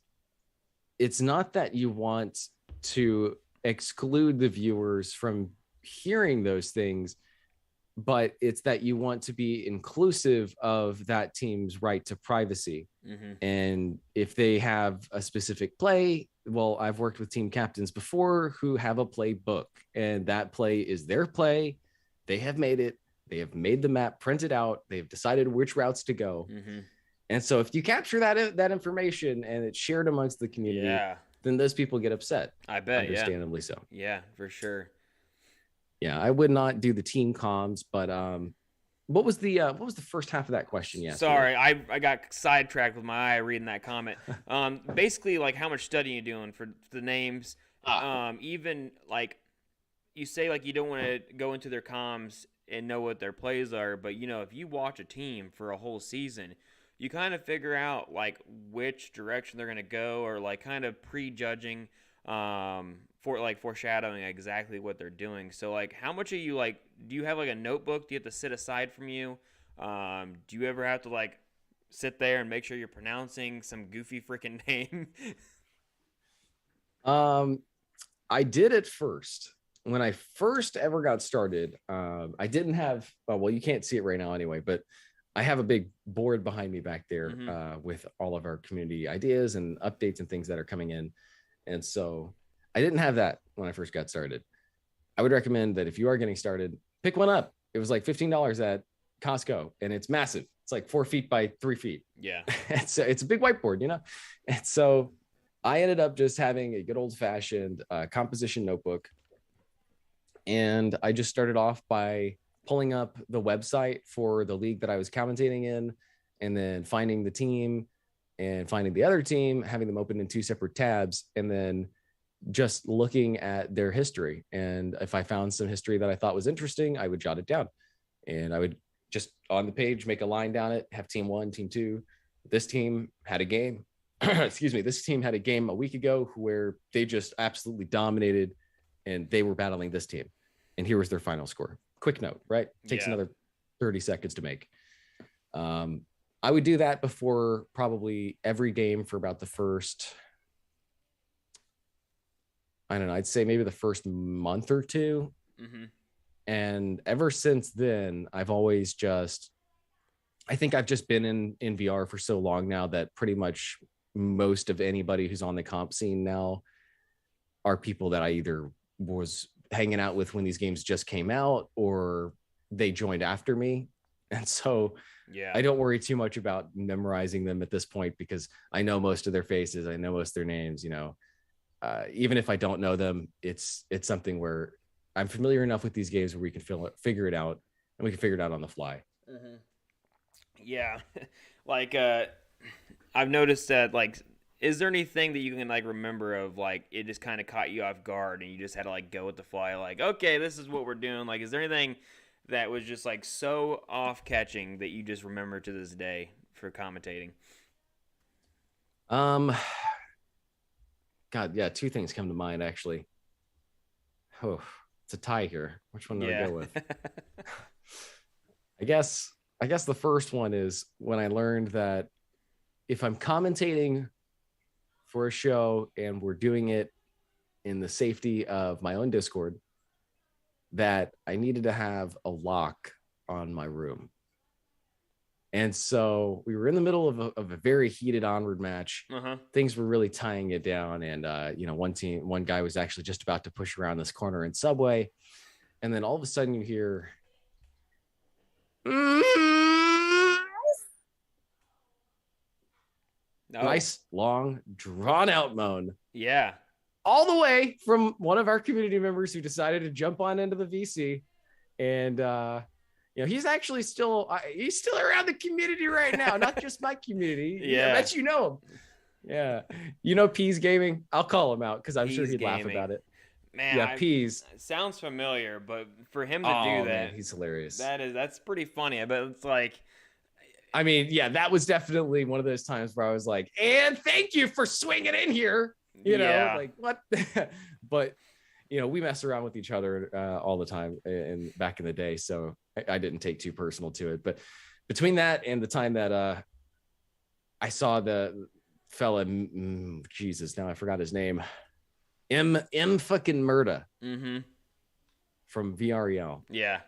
it's not that you want to exclude the viewers from hearing those things, but it's that you want to be inclusive of that team's right to privacy. And if they have a specific play, well, I've worked with team captains before who have a playbook, and that play is their play. They have made it. They have made the map, printed out. They've decided which routes to go. And so if you capture that information and it's shared amongst the community, then those people get upset. I bet, understandably so. Yeah, for sure. Yeah, I would not do the team comms, but what was the first half of that question? Yeah. Sorry, I got sidetracked with my eye reading that comment. Basically, like how much studying you doing for the names. Even like you say, like you don't want to go into their comms and know what their plays are, but you know, if you watch a team for a whole season, you kind of figure out like which direction they're gonna go, or like kind of prejudging, for like foreshadowing exactly what they're doing. So like, how much are you like? Do you have like a notebook? Do you have to sit aside from you? Do you ever have to like sit there and make sure you're pronouncing some goofy freaking name? I did it first. When I first ever got started, I didn't have, well, you can't see it right now anyway, but I have a big board behind me back there with all of our community ideas and updates and things that are coming in. And so I didn't have that when I first got started. I would recommend that if you are getting started, pick one up. It was like $15 at Costco, and it's massive. It's like 4 feet by 3 feet. Yeah. it's a big whiteboard, you know? And so I ended up just having a good old fashioned composition notebook. And I just started off by pulling up the website for the league that I was commentating in, and then finding the team and finding the other team, having them open in 2 separate tabs, and then just looking at their history. And if I found some history that I thought was interesting, I would jot it down, and I would just on the page make a line down it, have team 1, team 2. This team had a game. Excuse me. This team had a game a week ago where they just absolutely dominated, and they were battling this team, and here was their final score. Quick note, right? Takes another 30 seconds to make. I would do that before probably every game for about the first, I don't know, I'd say maybe the first month or 2. And ever since then, I've always just, I think I've just been in VR for so long now that pretty much most of anybody who's on the comp scene now are people that I either was hanging out with when these games just came out, or they joined after me. And so I don't worry too much about memorizing them at this point, because I know most of their faces. I know most of their names, you know. Even if I don't know them, it's something where I'm familiar enough with these games where we can figure it out, and we can figure it out on the fly. Yeah. Like, I've noticed that, like, is there anything that you can like remember of like it just kind of caught you off guard and you just had to like go with the fly, like, okay, this is what we're doing? Like, is there anything that was just like so off catching that you just remember to this day for commentating? God, yeah, two things come to mind actually. Oh, it's a tie here. Which one do I go with? I guess the first one is when I learned that if I'm commentating for a show and we're doing it in the safety of my own Discord, that I needed to have a lock on my room. And so we were in the middle of a very heated Onward match. Things were really tying it down. And, one guy was actually just about to push around this corner in Subway. And then all of a sudden you hear, nice, long, drawn out moan. Yeah. All the way from one of our community members who decided to jump on into the VC. And, he's actually still around the community right now, not just my community. Yeah. I bet you know him. Yeah. Peas Gaming. I'll call him out because I'm sure he'd laugh about it. Man, yeah, Peas. Sounds familiar, but for him to do that, man, he's hilarious. That's pretty funny. But it's like, I mean, yeah, that was definitely one of those times where I was like, and thank you for swinging in here. Like what? But we mess around with each other all the time and back in the day. So I didn't take too personal to it. But between that and the time that I saw the fella, Jesus, now I forgot his name. M fucking Murda from VREL. Yeah.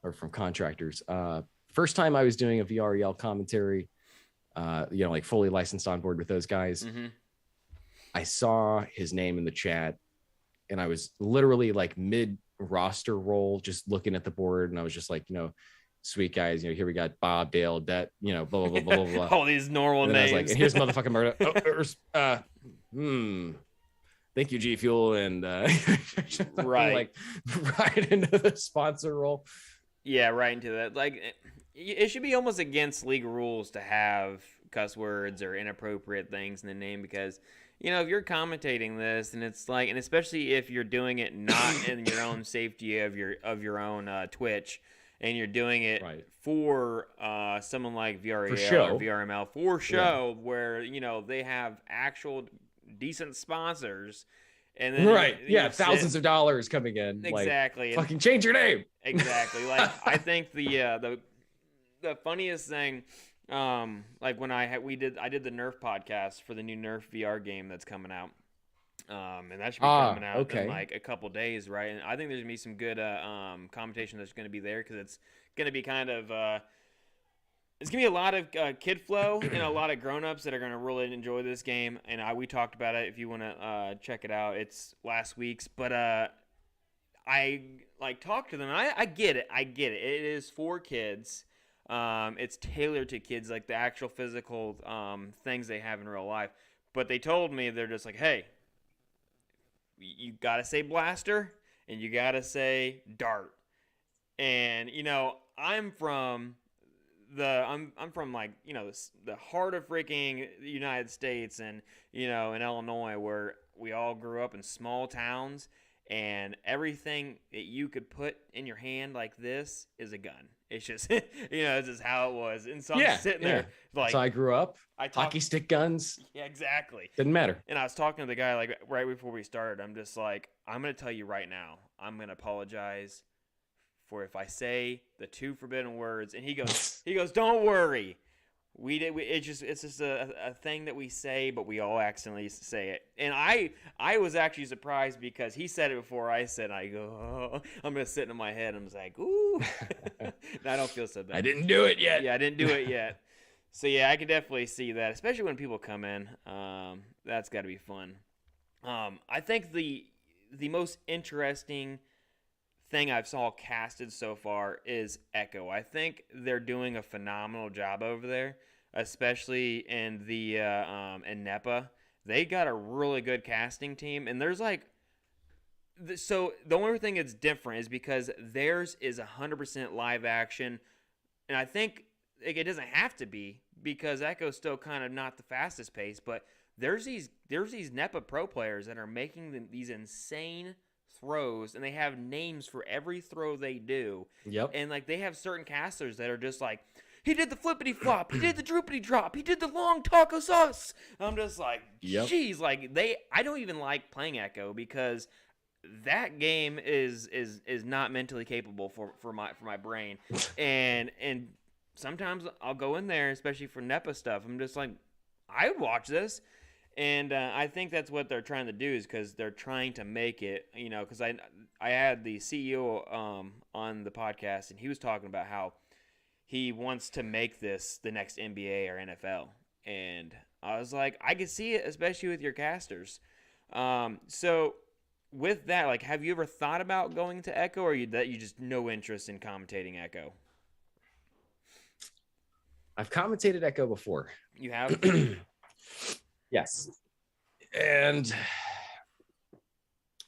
Or from Contractors. First time I was doing a VREL commentary, like fully licensed on board with those guys. I saw his name in the chat and I was literally like mid roster roll, just looking at the board. And I was just like, sweet guys, here we got Bob, Dale, Det, blah, blah, blah, blah, blah. All these normal names. I was like, and here's motherfucking Murda. Thank you, G Fuel. And right. Like right into the sponsor role. Yeah, right into that. Like, it should be almost against league rules to have cuss words or inappropriate things in the name, because if you're commentating this and it's like, and especially if you're doing it not in your own safety of your own Twitch, and you're doing it for someone like VREL or VRML for show, where they have actual decent sponsors. And then thousands of dollars coming in. Exactly. Like, fucking change your name. Exactly. Like, I think the funniest thing, like when I did the Nerf podcast for the new Nerf VR game that's coming out. And that should be coming out in like a couple days, right? And I think there's gonna be some good commentation that's gonna be there, because it's gonna be kind of it's gonna be a lot of kid flow and a lot of grown-ups that are gonna really enjoy this game. And we talked about it. If you want to check it out, it's last week's. But I like talked to them. And I get it. It is for kids. It's tailored to kids, like the actual physical things they have in real life. But they told me, they're just like, hey, you gotta say blaster and you gotta say dart. And I'm from like the heart of freaking United States, and in Illinois, where we all grew up in small towns, and everything that you could put in your hand like this is a gun. It's just this is how it was. And so I'm just sitting there like, so I grew up hockey stick guns. Yeah, exactly. Didn't matter. And I was talking to the guy like right before we started. I'm just like, I'm gonna tell you right now, I'm gonna apologize for if I say the two forbidden words. And he goes, don't worry. It's just a thing that we say, but we all accidentally say it. And I was actually surprised, because he said it before I said it. I go, oh, I'm gonna sit in my head. I'm just like, ooh. I don't feel so bad. I didn't do it yet. Yeah, I didn't do it yet. So yeah, I can definitely see that, especially when people come in. That's got to be fun. I think the most interesting thing I've saw casted so far is Echo. I think they're doing a phenomenal job over there, especially in the in NEPA. They got a really good casting team, and there's like, so the only thing that's different is because theirs is 100% live action, and I think it doesn't have to be, because Echo's still kind of not the fastest pace, but there's these NEPA pro players that are making these insane throws, and they have names for every throw they do. Yep. And like they have certain casters that are just like, he did the flippity flop, he did the droopity drop, he did the long taco sauce. I'm just like, geez, like I don't even like playing Echo because that game is not mentally capable for my brain. and sometimes I'll go in there, especially for NEPA stuff. I'm just like, I would watch this. And I think that's what they're trying to do, is because they're trying to make it, because I had the CEO on the podcast, and he was talking about how he wants to make this the next NBA or NFL. And I was like, I can see it, especially with your casters. So with that, like, have you ever thought about going to Echo, or you just no interest in commentating Echo? I've commentated Echo before. You have? Yes. And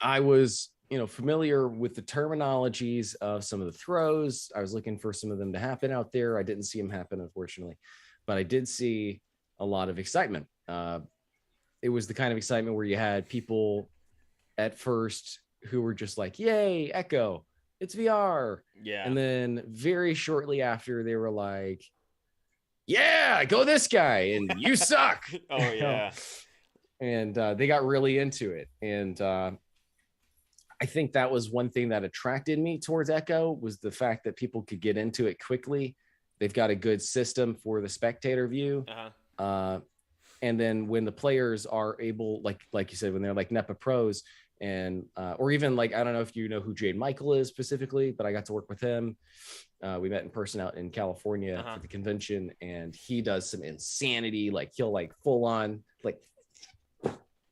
I was, familiar with the terminologies of some of the throws. I was looking for some of them to happen out there. I didn't see them happen, unfortunately, but I did see a lot of excitement. It was the kind of excitement where you had people at first who were just like, yay, Echo, it's VR. Yeah. And then very shortly after, they were like, yeah, go this guy, and you suck. Oh, yeah. And they got really into it. And I think that was one thing that attracted me towards Echo, was the fact that people could get into it quickly. They've got a good system for the spectator view. And then when the players are able, like you said, when they're like NEPA pros, and or even like, I don't know if you know who Jade Michael is specifically, but I got to work with him. We met in person out in California for the convention, and he does some insanity. Like he'll like full on like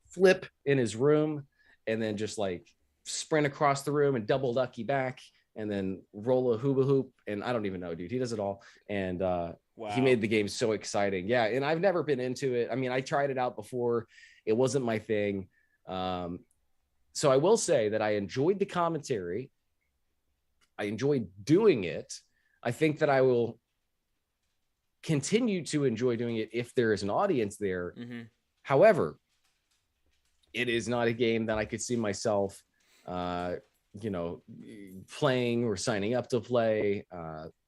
flip in his room, and then just like sprint across the room and double ducky back, and then roll a hula hoop. And I don't even know, dude, he does it all. And he made the game so exciting. Yeah. And I've never been into it. I mean, I tried it out before. It wasn't my thing. So I will say that I enjoyed the commentary. I enjoyed doing it. I think that I will continue to enjoy doing it if there is an audience there. However, it is not a game that I could see myself, playing or signing up to play.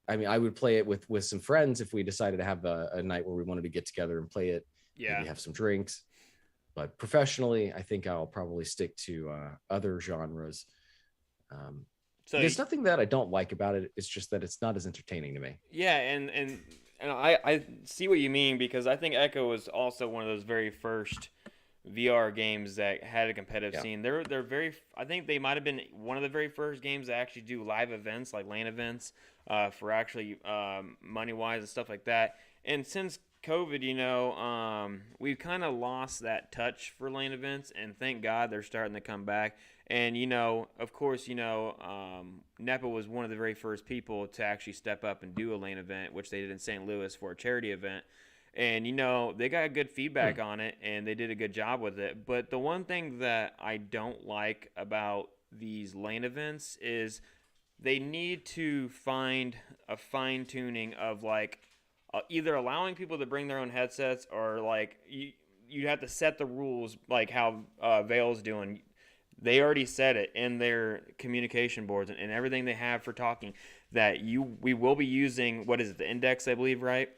I mean, I would play it with some friends if we decided to have a night where we wanted to get together and play it. Yeah. Maybe have some drinks. But professionally, I think I'll probably stick to other genres. So there's nothing that I don't like about it. It's just that it's not as entertaining to me. Yeah, and I see what you mean, because I think Echo was also one of those very first VR games that had a competitive scene. They're very. I think they might have been one of the very first games that actually do live events, like LAN events, for actually money wise and stuff like that. And since COVID, we've kind of lost that touch for LAN events, and thank God they're starting to come back. And, of course, NEPA was one of the very first people to actually step up and do a LAN event, which they did in St. Louis for a charity event. And, they got good feedback on it, and they did a good job with it. But the one thing that I don't like about these LAN events is they need to find a fine-tuning of, like, either allowing people to bring their own headsets, or, like, you have to set the rules, like how VREL's doing. They already said it in their communication boards and everything they have for talking, that we will be using, what is it, the index, I believe, right?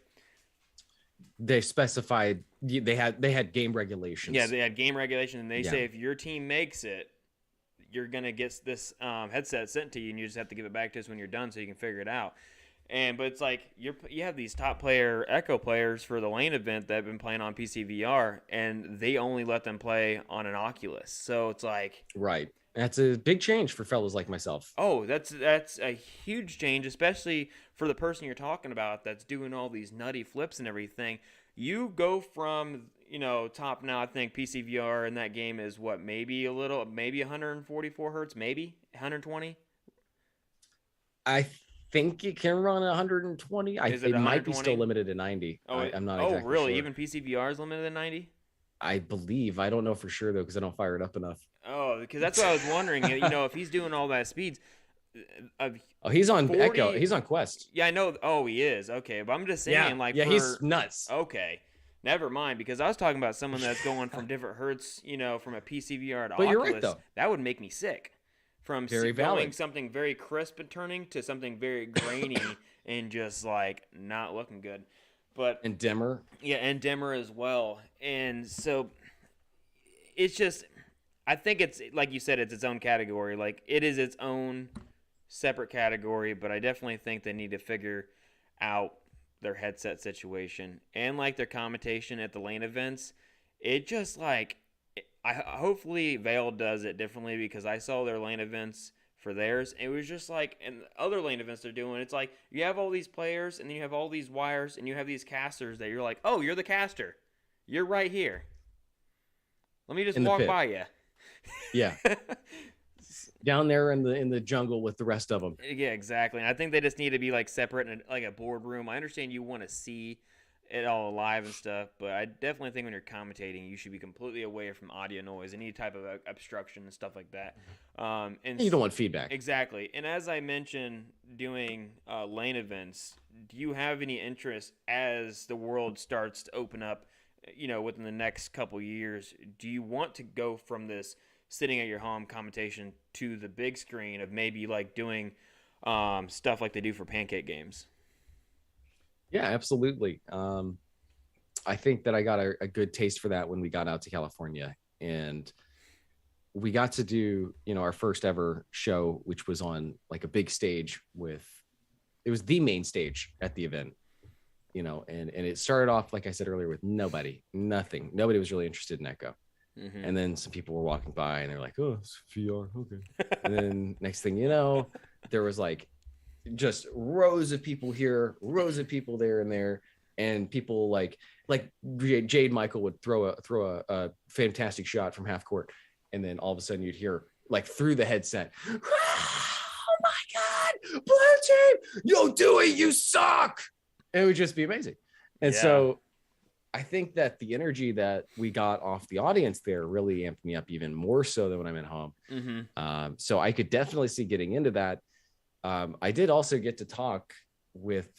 They specified they had game regulations. Yeah, they had game regulations, and they say if your team makes it, you're gonna get this headset sent to you, and you just have to give it back to us when you're done, so you can figure it out. But it's like you have these top player Echo players for the LAN event that have been playing on PC VR, and they only let them play on an Oculus. So it's like, right. That's a big change for fellows like myself. Oh, that's a huge change, especially for the person you're talking about that's doing all these nutty flips and everything. You go from, top now, I think PC VR in that game is what, maybe 144 hertz, maybe 120? I think it can run 120. It might be still limited to 90. I'm not exactly really? sure. Even PC VR is limited to 90? I believe. I don't know for sure, though, because I don't fire it up enough. Oh, because that's what I was wondering. If he's doing all that speeds. He's on 40... Echo. He's on Quest. Yeah, I know. Oh, he is. Okay, but I'm just saying, he's nuts. Okay. Never mind, because I was talking about someone that's going from different hertz, from a PC VR to But Oculus. you're right, though. That would make me sick. From Very going valid. something very crisp and turning to something very grainy and just like not looking good. But And dimmer. yeah, and dimmer as well. And so it's just, I think it's like you said, it's its own category. Like it is its own separate category, but I definitely think they need to figure out their headset situation and like their commentation at the lane events. It just like hopefully VREL does it differently, because I saw their lane events for theirs. It was just like, and other lane events they're doing, it's like you have all these players and then you have all these wires and you have these casters that you're like, oh, you're the caster, you're right here, let me just walk by you. Yeah. Down there in the jungle with the rest of them. Yeah, exactly. And I think they just need to be like separate in like a boardroom. I understand you want to see it all alive and stuff, but I definitely think when you're commentating, you should be completely away from audio noise, any type of obstruction and stuff like that. And you don't want feedback. Exactly. And as I mentioned, doing lane events, do you have any interest as the world starts to open up, within the next couple years? Do you want to go from this sitting at your home commentation to the big screen of maybe like doing stuff like they do for Pancake games? Yeah, absolutely. I think that I got a good taste for that when we got out to California, and we got to do, our first ever show, which was on like a big stage it was the main stage at the event, and it started off, like I said earlier, with nobody was really interested in Echo. Mm-hmm. And then some people were walking by and they're like, oh, it's VR. Okay. And then next thing you know, there was like just rows of people here, rows of people there and there. And people like Jade Michael would throw a fantastic shot from half court. And then all of a sudden you'd hear like through the headset, oh my God, blue team, yo, Dewey, you suck. And it would just be amazing. And so I think that the energy that we got off the audience there really amped me up even more so than when I'm at home. Mm-hmm. So I could definitely see getting into that. I did also get to talk with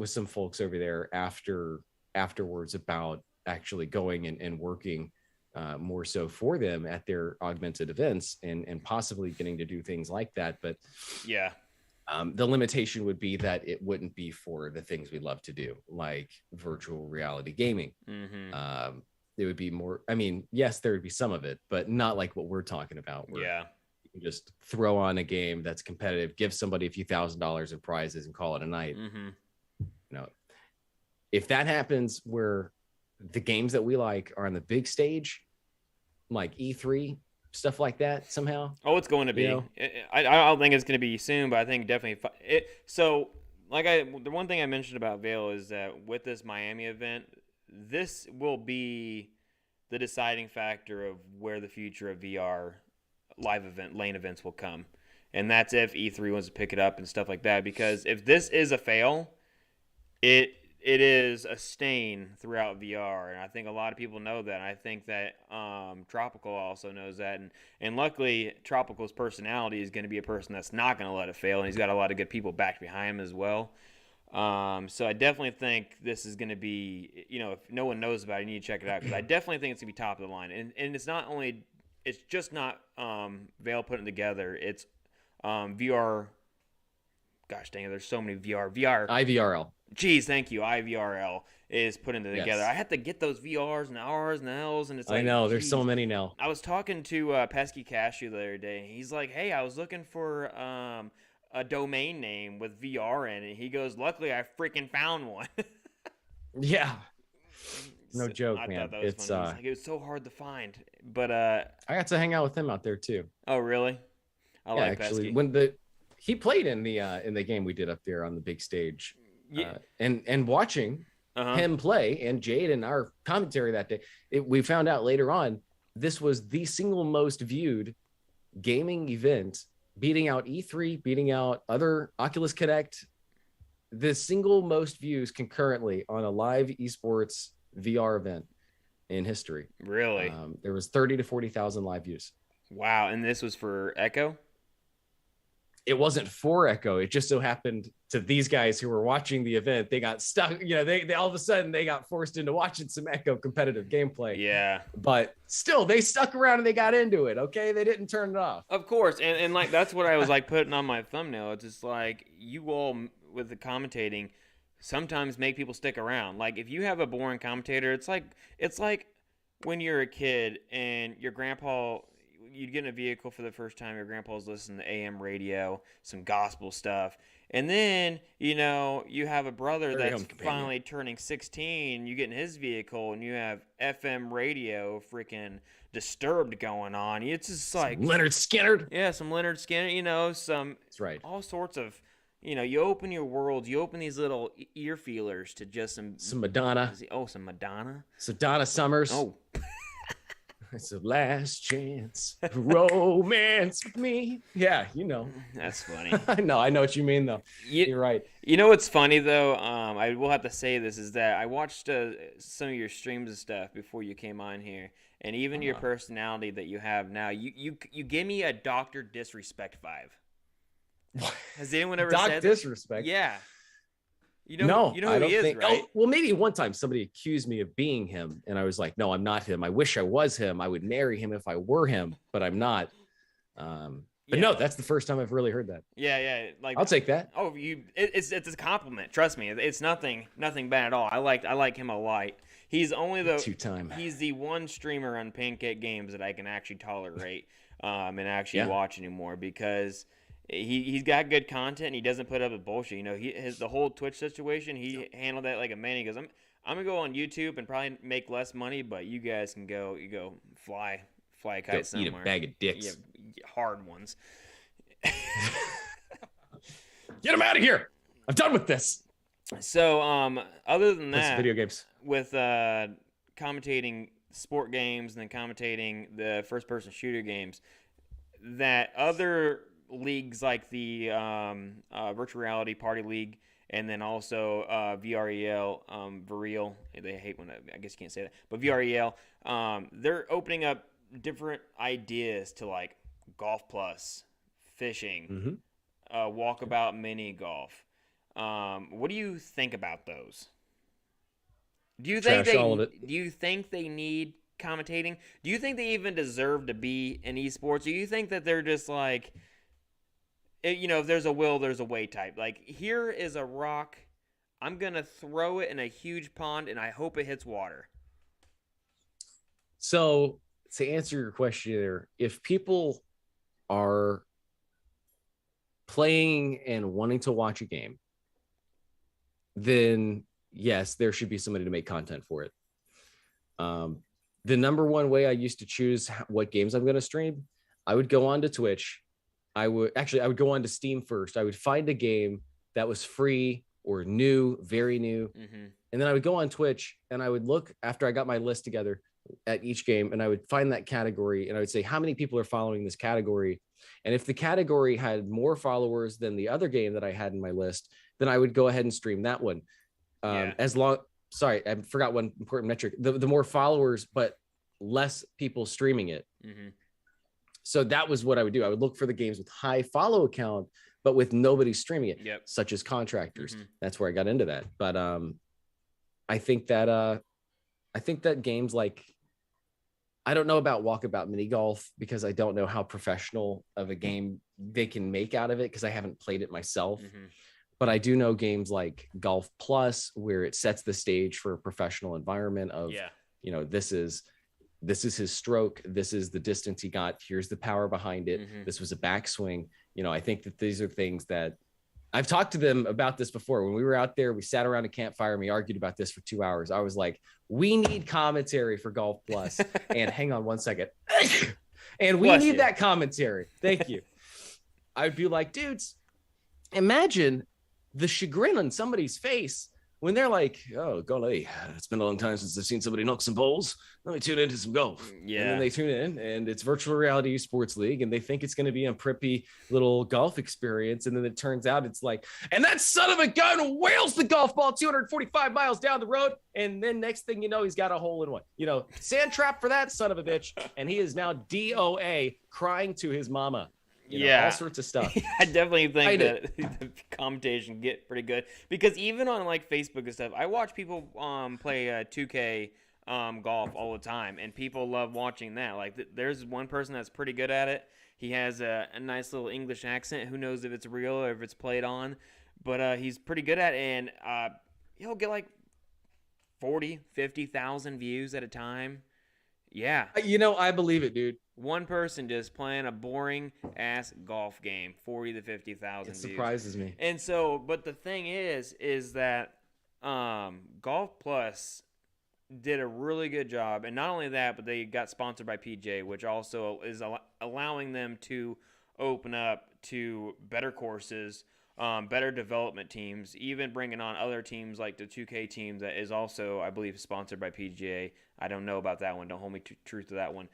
some folks over there afterwards about actually going and working more so for them at their augmented events and possibly getting to do things like that. But yeah. The limitation would be that it wouldn't be for the things we love to do, like virtual reality gaming. Mm-hmm. It would be more, yes, there would be some of it, but not like what we're talking about. Where you can just throw on a game that's competitive, give somebody a few $1,000s in prizes and call it a night. Mm-hmm. If that happens where the games that we like are on the big stage, like E3, stuff like that somehow. Oh, it's going to be. I don't think it's going to be soon, but I think definitely so the one thing I mentioned about VREL is that with this Miami event, this will be the deciding factor of where the future of VR live event lane events will come. And that's if E3 wants to pick it up and stuff like that, because if this is a fail, it is a stain throughout VR, and I think a lot of people know that. I think that Tropical also knows that, and luckily Tropical's personality is going to be a person that's not going to let it fail, and he's got a lot of good people back behind him as well. So I definitely think this is going to be, if no one knows about it, you need to check it out, because I definitely think it's going to be top of the line. And it's just not VREL putting it together. It's VR. Gosh dang it, there's so many IVRL. Geez, thank you. IVRL is putting it together. Yes. I have to get those VRs and Rs and Ls, and it's like, I know, there's so many now. I was talking to Pesky Cashew the other day. He's like, hey, I was looking for a domain name with VR in it. He goes, luckily, I freaking found one. Yeah. No joke, man. Thought that was funny. It was so hard to find. But I got to hang out with him out there too. Oh, really? I like actually, Pesky. He played in the game we did up there on the big stage. And watching him play and Jade and our commentary that day, we found out later on this was the single most viewed gaming event, beating out E3, beating out other Oculus Connect, the single most views concurrently on a live eSports VR event in history. Really? There was 30 to 40,000 live views. Wow. And this was for Echo? it wasn't for Echo. It just so happened to these guys who were watching the event, they got stuck, they all of a sudden they got forced into watching some Echo competitive gameplay. Yeah. But still, they stuck around and they got into it. Okay. They didn't turn it off. Of course. And like, that's what I was like putting on my thumbnail. It's just like, you all with the commentating sometimes make people stick around. Like, if you have a boring commentator, it's like when you're a kid and your grandpa, you'd get in a vehicle for the first time, your grandpa's listening to AM radio, some gospel stuff. And then, you have a brother that's finally turning 16, you get in his vehicle and you have FM radio freaking Disturbed going on. It's just like some Leonard Skinner. Yeah, some Leonard Skinner, some That's right. All sorts of, you open your world, you open these little ear feelers to just some Madonna. Oh, some Madonna. So Donna Summers. Oh. It's a last chance romance with me. Yeah, That's funny. I know what you mean, though. You're right. You know what's funny, though? I will have to say this, is that I watched some of your streams and stuff before you came on here, and even your personality that you have now, you give me a Dr. Disrespect vibe. Has anyone ever said Disrespect? Yeah. No, who he is, right? Oh, well, maybe one time somebody accused me of being him, and I was like, no, I'm not him. I wish I was him. I would marry him if I were him, but I'm not. But no, that's the first time I've really heard that. Yeah. Like, I'll take that. Oh, it's a compliment. Trust me, it's nothing bad at all. I like him a lot. He's only he's the one streamer on Pancake Games that I can actually tolerate and actually watch anymore, because he's got good content and he doesn't put up with bullshit. The whole Twitch situation, he handled that like a man. He goes, I'm gonna go on YouTube and probably make less money, but you guys can go fly a kite somewhere. Eat a bag of dicks. Yeah, hard ones. Get him out of here. I'm done with this. So, other than that, video games with commentating sport games and then commentating the first-person shooter games, that other leagues like the virtual reality party league, and then also VREL, VREL, they hate when I guess you can't say that, but VREL, they're opening up different ideas to like golf plus, fishing, walkabout mini golf. What do you think about those? Do you think they need commentating? Do you think they even deserve to be in esports? Do you think that they're just like, if there's a will, there's a way type? Like, here is a rock, I'm going to throw it in a huge pond, and I hope it hits water. So, to answer your question there, if people are playing and wanting to watch a game, then yes, there should be somebody to make content for it. The number one way I used to choose what games I'm going to stream, I would go on to Twitch. I would go on to Steam first. I would find a game that was free or new, very new. And then I would go on Twitch and I would look after I got my list together at each game, and I would find that category and I would say, how many people are following this category? And if the category had more followers than the other game that I had in my list, then I would go ahead and stream that one. Sorry, I forgot one important metric. The more followers, but less people streaming it. So that was what I would do. I would look for the games with high follow count, but with nobody streaming it, such as Contractors. That's where I got into that. But I think that games like, I don't know about Walkabout Mini Golf, because I don't know how professional of a game they can make out of it, because I haven't played it myself. But I do know games like Golf Plus, where it sets the stage for a professional environment of, this is his stroke. This is the distance he got. Here's the power behind it. This was a backswing. I think that these are things that I've talked to them about this before. When we were out there, we sat around a campfire and we argued about this for 2 hours. I was like, we need commentary for Golf Plus. And hang on one second. And we need that commentary. Thank you. I'd be like, dudes, imagine the chagrin on somebody's face when they're like, oh, golly, it's been a long time since I've seen somebody knock some balls. Let me tune into some golf. And then they tune in and it's virtual reality esports league, and they think it's going to be a preppy little golf experience. And then it turns out it's like, and that son of a gun whales the golf ball 245 miles down the road. And then next thing you know, he's got a hole in one, sand trap for that son of a bitch. And he is now DOA crying to his mama. all sorts of stuff. I definitely think that the commentation get pretty good, because even on like Facebook and stuff, I watch people play 2K golf all the time, and people love watching that. Like there's one person that's pretty good at it. He has a nice little English accent. Who knows if it's real or if it's played on, but he's pretty good at it, and he'll get like 40, 50,000 views at a time. Yeah. I believe it, dude. One person just playing a boring ass golf game, 40 to 50,000 views. It surprises me. And so, but the thing is that Golf Plus did a really good job, and not only that, but they got sponsored by PJ, which also is allowing them to open up to better courses, better development teams, even bringing on other teams like the 2K team that is also, I believe, sponsored by PGA. I don't know about that one. Don't hold me to truth to that one.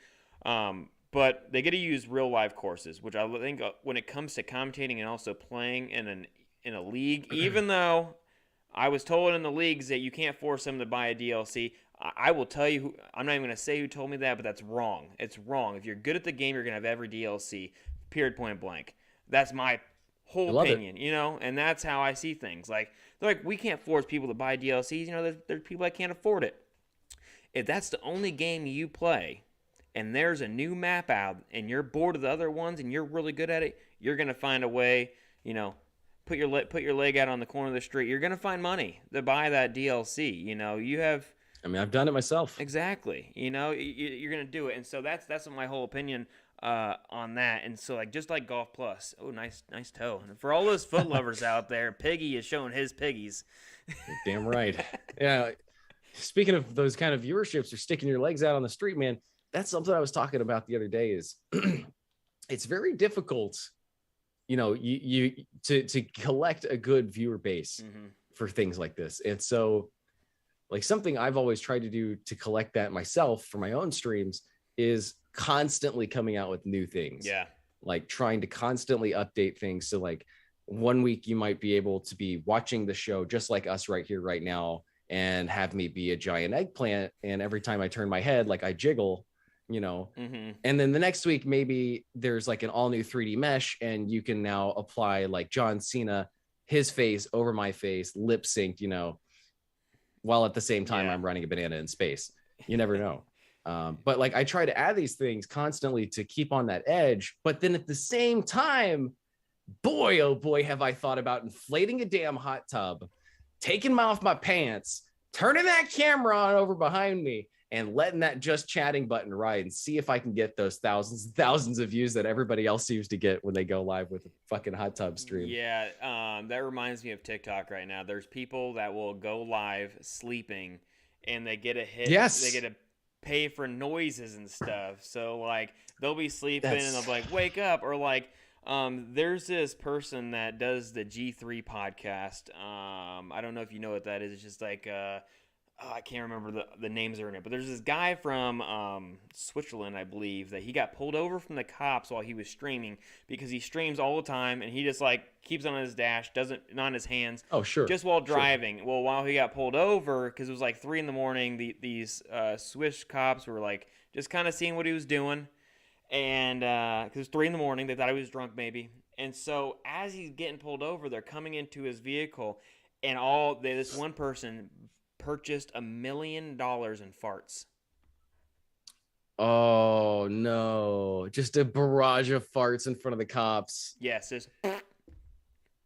But they get to use real life courses, which I think when it comes to commentating and also playing in a league, even though I was told in the leagues that you can't force them to buy a DLC, I will tell you, I'm not even going to say who told me that, but that's wrong. It's wrong. If you're good at the game, you're going to have every DLC, period, point blank. That's my whole opinion, and that's how I see things. Like, they're like, we can't force people to buy DLCs. There's people that can't afford it. If that's the only game you play, and there's a new map out, and you're bored of the other ones, and you're really good at it, you're going to find a way, put your leg out on the corner of the street. You're going to find money to buy that DLC. You have... I've done it myself. Exactly. You're going to do it. And so that's my whole opinion on that. And so, like, just like Golf Plus. Oh, nice toe. And for all those foot lovers out there, Piggy is showing his piggies. Damn right. Yeah. Speaking of those kind of viewerships or sticking your legs out on the street, man, that's something I was talking about the other day is it's very difficult, you to collect a good viewer base for things like this. And so, like, something I've always tried to do to collect that myself for my own streams is constantly coming out with new things. Yeah. Like trying to constantly update things. So like one week you might be able to be watching the show just like us right here, right now, and have me be a giant eggplant. And every time I turn my head, like I jiggle, and then the next week, maybe there's like an all new 3D mesh and you can now apply like John Cena, his face over my face, lip synced, while at the same time I'm running a banana in space. You never know. But like I try to add these things constantly to keep on that edge. But then at the same time, boy, oh boy, have I thought about inflating a damn hot tub, taking off my pants, turning that camera on over behind me, and letting that just chatting button ride and see if I can get those thousands and thousands of views that everybody else seems to get when they go live with a fucking hot tub stream. Yeah, that reminds me of TikTok right now. There's people that will go live sleeping and they get a hit. Yes. They get to pay for noises and stuff. So, like, they'll be sleeping and they'll be like, wake up. Or, like, there's this person that does the G3 podcast. I don't know if you know what that is. It's just like... I can't remember the names are in it, but there's this guy from Switzerland, I believe, that he got pulled over from the cops while he was streaming because he streams all the time and he just like keeps on his dash, not on his hands. Oh, sure. Just while driving. Sure. Well, while he got pulled over, because it was like 3 a.m, these Swiss cops were like just kind of seeing what he was doing, and because it was 3 a.m, they thought he was drunk maybe, and so as he's getting pulled over, they're coming into his vehicle, and this one person purchased $1 million in farts. Oh no, just a barrage of farts in front of the cops. Yes, just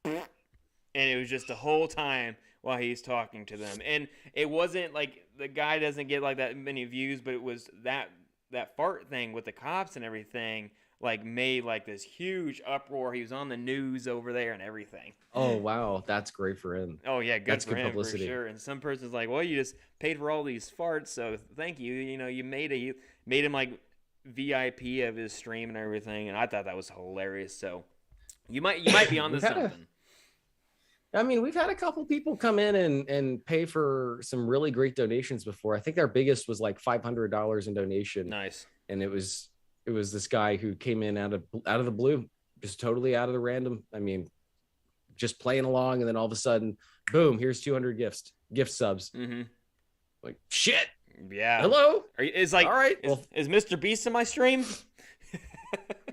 and it was just the whole time while he's talking to them. And it wasn't like the guy doesn't get like that many views, but it was that fart thing with the cops and everything like made like this huge uproar. He was on the news over there and everything. Oh wow, that's great for him. Oh yeah, that's for good him publicity. For sure. And some person's like, well, you just paid for all these farts, so thank you. You made him like VIP of his stream and everything, and I thought that was hilarious. So you might be onto something. We've had a couple people come in and pay for some really great donations before. I think our biggest was like $500 in donation. Nice. And it was this guy who came in out of the blue, just totally out of the random. Just playing along, and then all of a sudden, boom! Here's 200 gift subs. Mm-hmm. Like shit. Yeah. Hello. Is like, all right. Is Mr. Beast in my stream?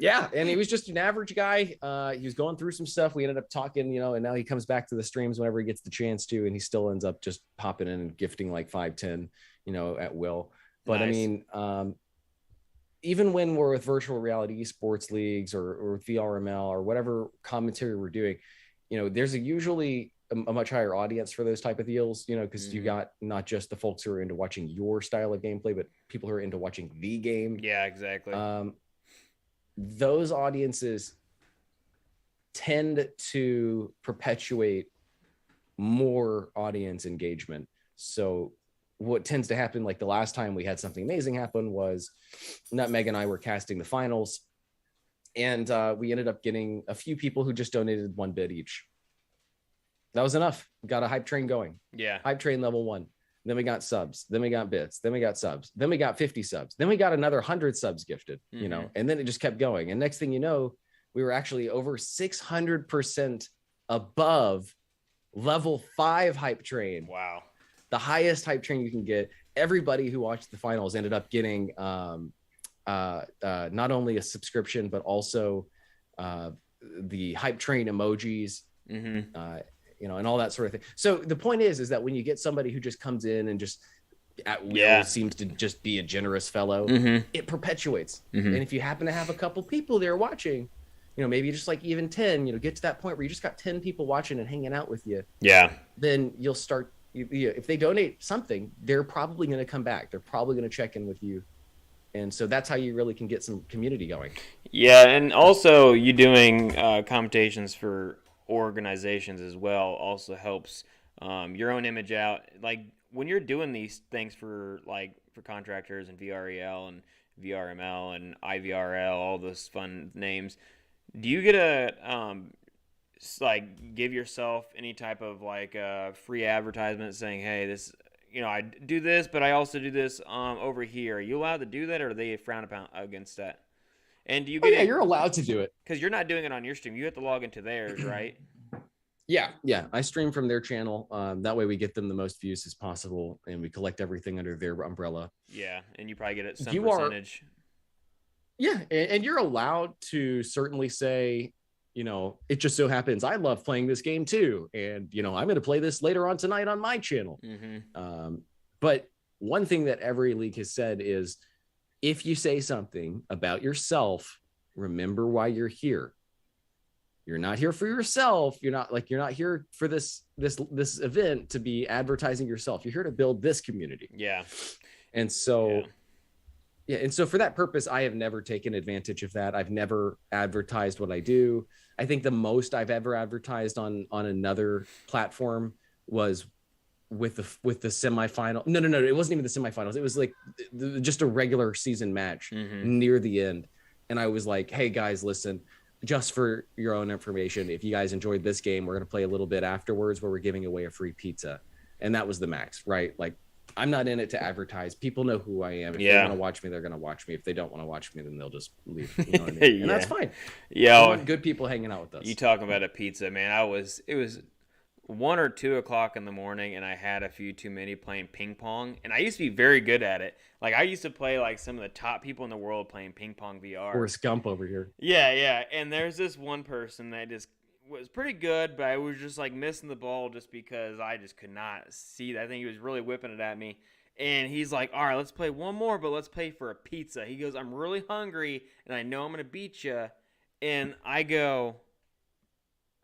Yeah, and he was just an average guy. He was going through some stuff. We ended up talking, and now he comes back to the streams whenever he gets the chance to, and he still ends up just popping in and gifting like 5-10, at will. But nice. I mean, even when we're with virtual reality esports leagues or VRML or whatever commentary we're doing, there's usually a much higher audience for those type of deals, because you got not just the folks who are into watching your style of gameplay, but people who are into watching the game. Yeah, exactly. Those audiences tend to perpetuate more audience engagement. So what tends to happen, like the last time we had something amazing happen, was Nutmeg and I were casting the finals, and we ended up getting a few people who just donated 1 bit each. That was enough. Got a hype train going. Yeah. Hype train level 1. Then we got subs, then we got bits, then we got subs, then we got 50 subs, then we got another 100 subs gifted, and then it just kept going. And next thing you know, we were actually over 600% above level 5 hype train. Wow. The highest hype train you can get. Everybody who watched the finals ended up getting not only a subscription, but also the hype train emojis. And all that sort of thing. So the point is that when you get somebody who just comes in and just at will seems to just be a generous fellow, it perpetuates. And if you happen to have a couple people there watching, maybe just like even 10, get to that point where you just got 10 people watching and hanging out with you. Yeah. Then you'll start, if they donate something, they're probably going to come back. They're probably going to check in with you. And so that's how you really can get some community going. Yeah. And also you doing commentations for organizations as well also helps your own image out. Like when you're doing these things for contractors and VREL and VRML and IVRL, all those fun names, do you get to give yourself any type of free advertisement saying, hey, this, I do this, but I also do this over here? Are you allowed to do that, or do they frown upon against that? And do you get you're allowed to do it. Because you're not doing it on your stream. You have to log into theirs, right? Yeah. I stream from their channel. That way we get them the most views as possible, and we collect everything under their umbrella. Yeah, and you probably get some percentage. And you're allowed to certainly say, it just so happens I love playing this game too, and I'm going to play this later on tonight on my channel. But one thing that every league has said is, if you say something about yourself, remember why you're here. You're not here for yourself. You're not here for this event to be advertising yourself. You're here to build this community. Yeah. And so, and so for that purpose, I have never taken advantage of that. I've never advertised what I do. I think the most I've ever advertised on another platform was with the semifinal. No, it wasn't even the semifinals. It was just a regular season match near the end. And I was like, hey guys, listen, just for your own information, if you guys enjoyed this game, we're going to play a little bit afterwards where we're giving away a free pizza. And that was the max, right? I'm not in it to advertise. People know who I am. If they want to watch me, they're going to watch me. If they don't want to watch me, then they'll just leave. You know what I mean? And that's fine. Yeah. We want good people hanging out with us. You talking about a pizza, man. It was 1 or 2 o'clock in the morning, and I had a few too many playing ping pong, and I used to be very good at it. I used to play some of the top people in the world playing ping pong VR. Or Scump over here. Yeah. And there's this one person that just was pretty good, but I was just missing the ball just because I just could not see that. I think he was really whipping it at me. And he's like, all right, let's play one more, but let's play for a pizza. He goes, I'm really hungry, and I know I'm going to beat you. And I go,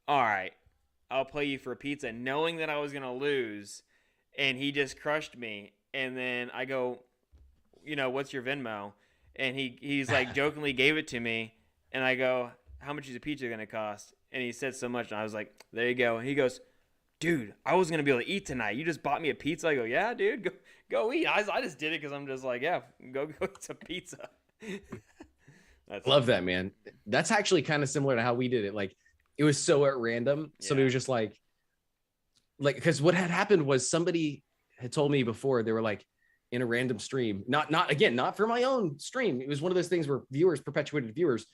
all right, I'll play you for a pizza, knowing that I was going to lose. And he just crushed me. And then I go, what's your Venmo? And he's jokingly gave it to me. And I go, how much is a pizza going to cost? And he said so much. And I was like, there you go. And he goes, dude, I wasn't going to be able to eat tonight. You just bought me a pizza. I go, yeah, dude, go eat. I just did it because I'm just go eat some pizza. Love that, man. That's actually kind of similar to how we did it. It was so at random. Somebody was just because what had happened was somebody had told me before, they were in a random stream, not for my own stream. It was one of those things where viewers perpetuated viewers.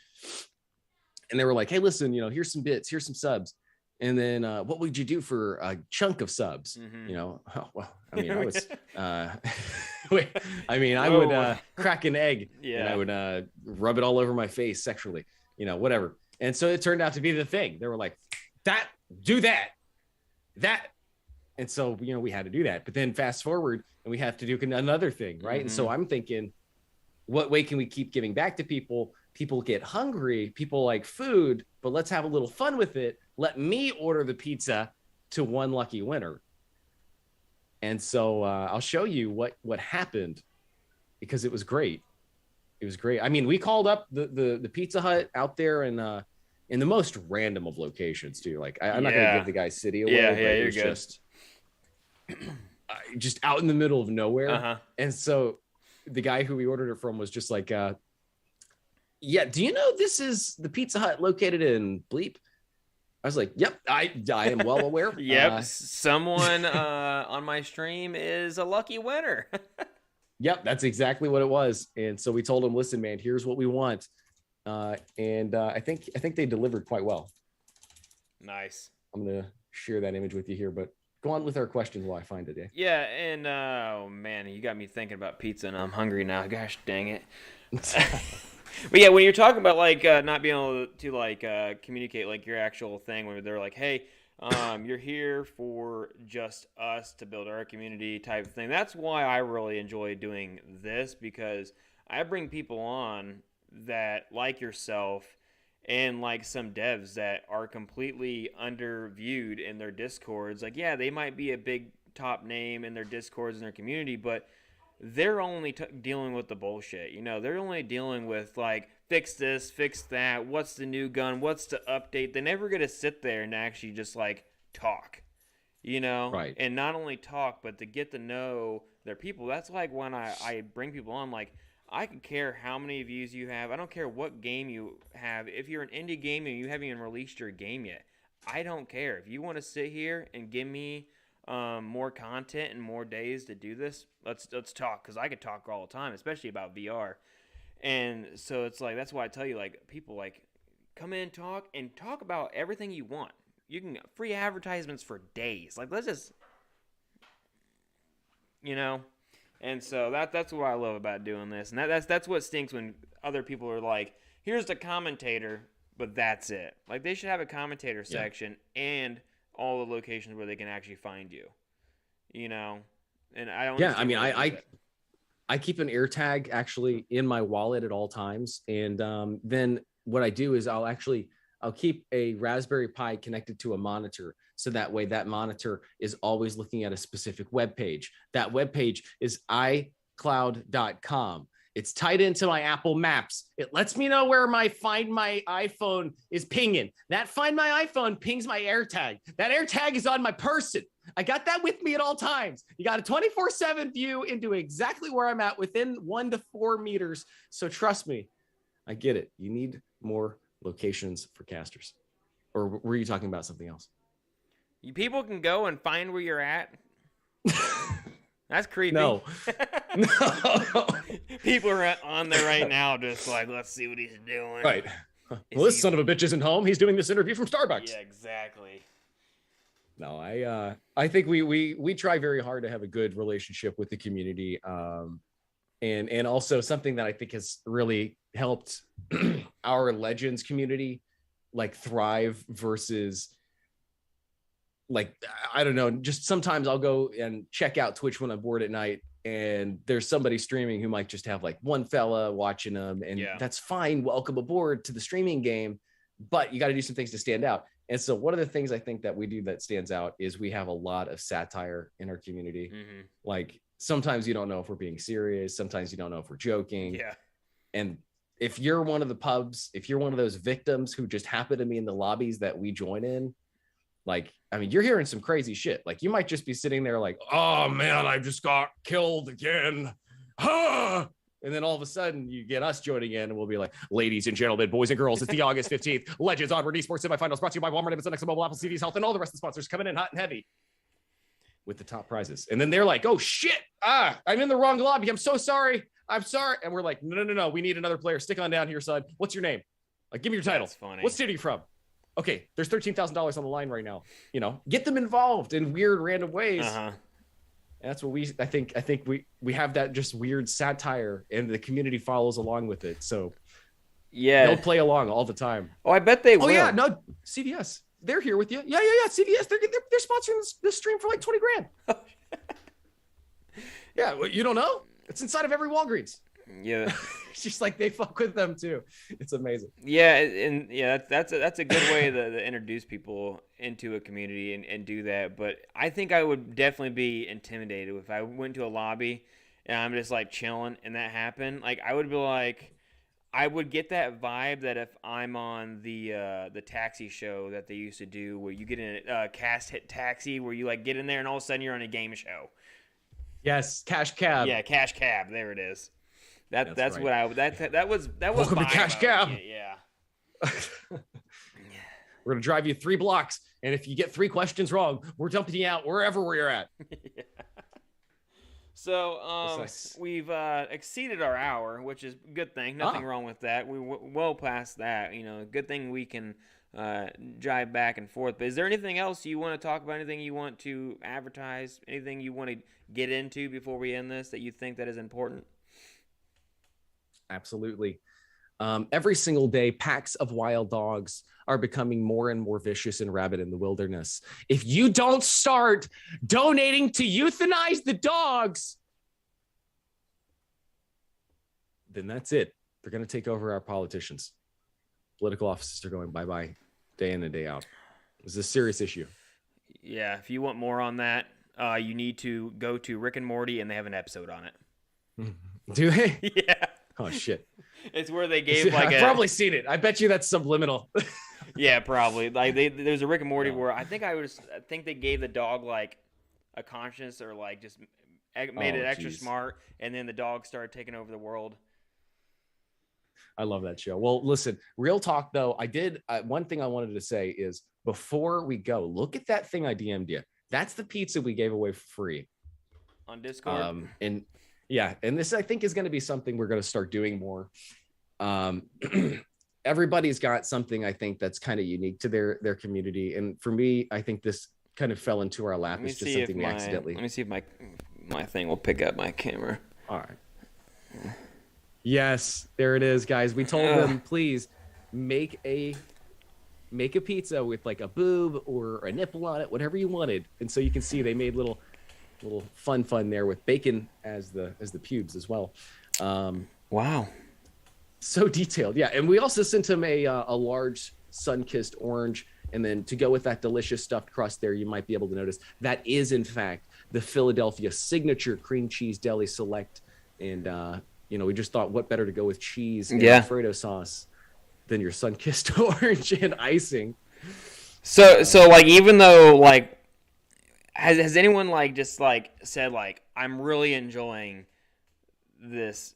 And they were like, hey, listen, here's some bits, here's some subs. And then what would you do for a chunk of subs? Mm-hmm. You know, oh, well, I mean, I was, I would crack an egg and I would rub it all over my face sexually, you know, whatever. And so it turned out to be the thing. They were like, do that. And so, you know, we had to do that. But then fast forward and we have to do another thing, right? Mm-hmm. And so I'm thinking, what way can we keep giving back to people? People get hungry, people like food, but let's have a little fun with it. Let me order the pizza to one lucky winner. And so I'll show you what happened, because it was great. It was great. I mean, we called up the Pizza Hut out there in the most random of locations too. Like I'm not going to give the guy's city away, but it was just out in the middle of nowhere. Uh-huh. And so the guy who we ordered it from was just like, yeah, do you know this is the Pizza Hut located in Bleep? I was like, yep, I am well aware. Yep, someone on my stream is a lucky winner. Yep, that's exactly what it was. And so we told him, listen, man, here's what we want. And I think they delivered quite well. Nice. I'm going to share that image with you here, but go on with our questions while I find it. Eh? Yeah, and oh, man, you got me thinking about pizza, and I'm hungry now. Gosh dang it. But yeah, when you're talking about like not being able to like communicate like your actual thing, when they're like, hey, you're here for just us to build our community type of thing. That's why I really enjoy doing this, because I bring people on that like yourself and like some devs that are completely underviewed in their Discords. Like, yeah, they might be a big top name in their Discords and their community, but they're only dealing with the bullshit. You know, they're only dealing with like, fix this, fix that, what's the new gun, what's the update. They're never going to sit there and actually just like talk, you know? Right. And not only talk, but to get to know their people. That's like when I bring people on, like, I could care how many views you have. I don't care what game you have. If you're an indie game and you haven't even released your game yet, I don't care. If you want to sit here and give me more content and more days to do this, let's talk, because I could talk all the time, especially about VR. And so it's like, that's why I tell you, like, people like come in, talk about everything you want. You can get free advertisements for days. Like, let's just, you know. And so that's what I love about doing this. And that's what stinks, when other people are like, here's the commentator, but that's it. Like, they should have a commentator section and all the locations where they can actually find you, you know? And I don't. Yeah, I mean, I keep an AirTag actually in my wallet at all times. And then what I do is I'll keep a Raspberry Pi connected to a monitor. So that way that monitor is always looking at a specific web page. That web page is iCloud.com. It's tied into my Apple Maps. It lets me know where my Find My iPhone is pinging. That Find My iPhone pings my AirTag. That AirTag is on my person. I got that with me at all times. You got a 24/7 view into exactly where I'm at within 1 to 4 meters. So trust me, I get it. You need more locations for casters. Or were you talking about something else? People can go and find where you're at. That's creepy. No. People are on there right now just like, let's see what he's doing. Right. Well, this son of a bitch isn't home. He's doing this interview from Starbucks. Yeah, exactly. No, I think we try very hard to have a good relationship with the community. And also something that I think has really helped our Legends community like thrive versus like, I don't know, just sometimes I'll go and check out Twitch when I'm bored at night and there's somebody streaming who might just have like one fella watching them, and that's fine. Welcome aboard to the streaming game, but you got to do some things to stand out. And so one of the things I think that we do that stands out is we have a lot of satire in our community. Mm-hmm. Like sometimes you don't know if we're being serious. Sometimes you don't know if we're joking. Yeah. And if you're one of the pubs, if you're one of those victims who just happen to be in the lobbies that we join in, like, I mean, you're hearing some crazy shit. Like you might just be sitting there like, oh man, I just got killed again. Ah! And then all of a sudden you get us joining in and we'll be like, ladies and gentlemen, boys and girls, it's the August 15th Legends Onward eSports semifinals brought to you by Walmart, Amazon, Mobile, Apple TVs, Health, and all the rest of the sponsors coming in hot and heavy with the top prizes. And then they're like, oh shit, I'm in the wrong lobby. I'm so sorry. I'm sorry. And we're like, no. We need another player. Stick on down here, son. What's your name? Like, give me your title. That's funny. What city are you from? okay, there's $13,000 on the line right now. Get them involved in weird, random ways. Uh-huh. And that's what I think we have that just weird satire, and the community follows along with it. So yeah, they'll play along all the time. Oh, I bet they will. Oh yeah, no, CVS, they're here with you. Yeah. CVS, they're sponsoring this stream for like $20,000. Yeah, well, you don't know? It's inside of every Walgreens. Yeah. It's just like they fuck with them too. It's amazing. Yeah, and yeah, that's a good way to introduce people into a community and do that. But I think I would definitely be intimidated if I went to a lobby and I'm just like chilling and that happened. Like I would be like, I would get that vibe that if I'm on the taxi show that they used to do, where you get in a cast hit taxi, where you like get in there and all of a sudden you're on a game show. Yes, Cash Cab. Yeah, Cash Cab. There it is. That's right. what I that was. Welcome to Cash Cab. Yeah. We're gonna drive you 3 blocks, and if you get 3 questions wrong, we're dumping you out wherever we're at. Yeah. So we've exceeded our hour, which is a good thing. Nothing wrong with that. We well past that. Good thing we can drive back and forth. But is there anything else you want to talk about? Anything you want to advertise? Anything you want to get into before we end this that you think that is important? Absolutely. Every single day, packs of wild dogs are becoming more and more vicious and rabid in the wilderness. If you don't start donating to euthanize the dogs, then that's it. They're going to take over our politicians. Political offices are going bye-bye day in and day out. This is a serious issue. Yeah, if you want more on that, you need to go to Rick and Morty, and they have an episode on it. Do they? Yeah. Oh, shit. It's where they gave I've probably seen it. I bet you that's subliminal. Yeah, probably. Like there's a Rick and Morty where I think they gave the dog like a conscience, or like just made it extra smart, and then the dog started taking over the world. I love that show. Well, listen, real talk though. One thing I wanted to say is, before we go, look at that thing I DM'd you. That's the pizza we gave away for free on Discord. And this I think is going to be something we're going to start doing more. Everybody's got something I think that's kind of unique to their community, and for me, I think this kind of fell into our lap. It's just something we accidentally. Let me see if my thing will pick up my camera. All right. Yes, there it is, guys. We told them, please make a pizza with like a boob or a nipple on it, whatever you wanted. And so you can see they made little fun there with bacon as the pubes as well. Wow. So detailed. Yeah. And we also sent him a large sun-kissed orange. And then to go with that delicious stuffed crust there, you might be able to notice that is in fact the Philadelphia signature cream cheese deli select. And, we just thought, what better to go with cheese and Alfredo sauce than your sun-kissed orange and icing. So like, even though like, has anyone like just like said like, I'm really enjoying this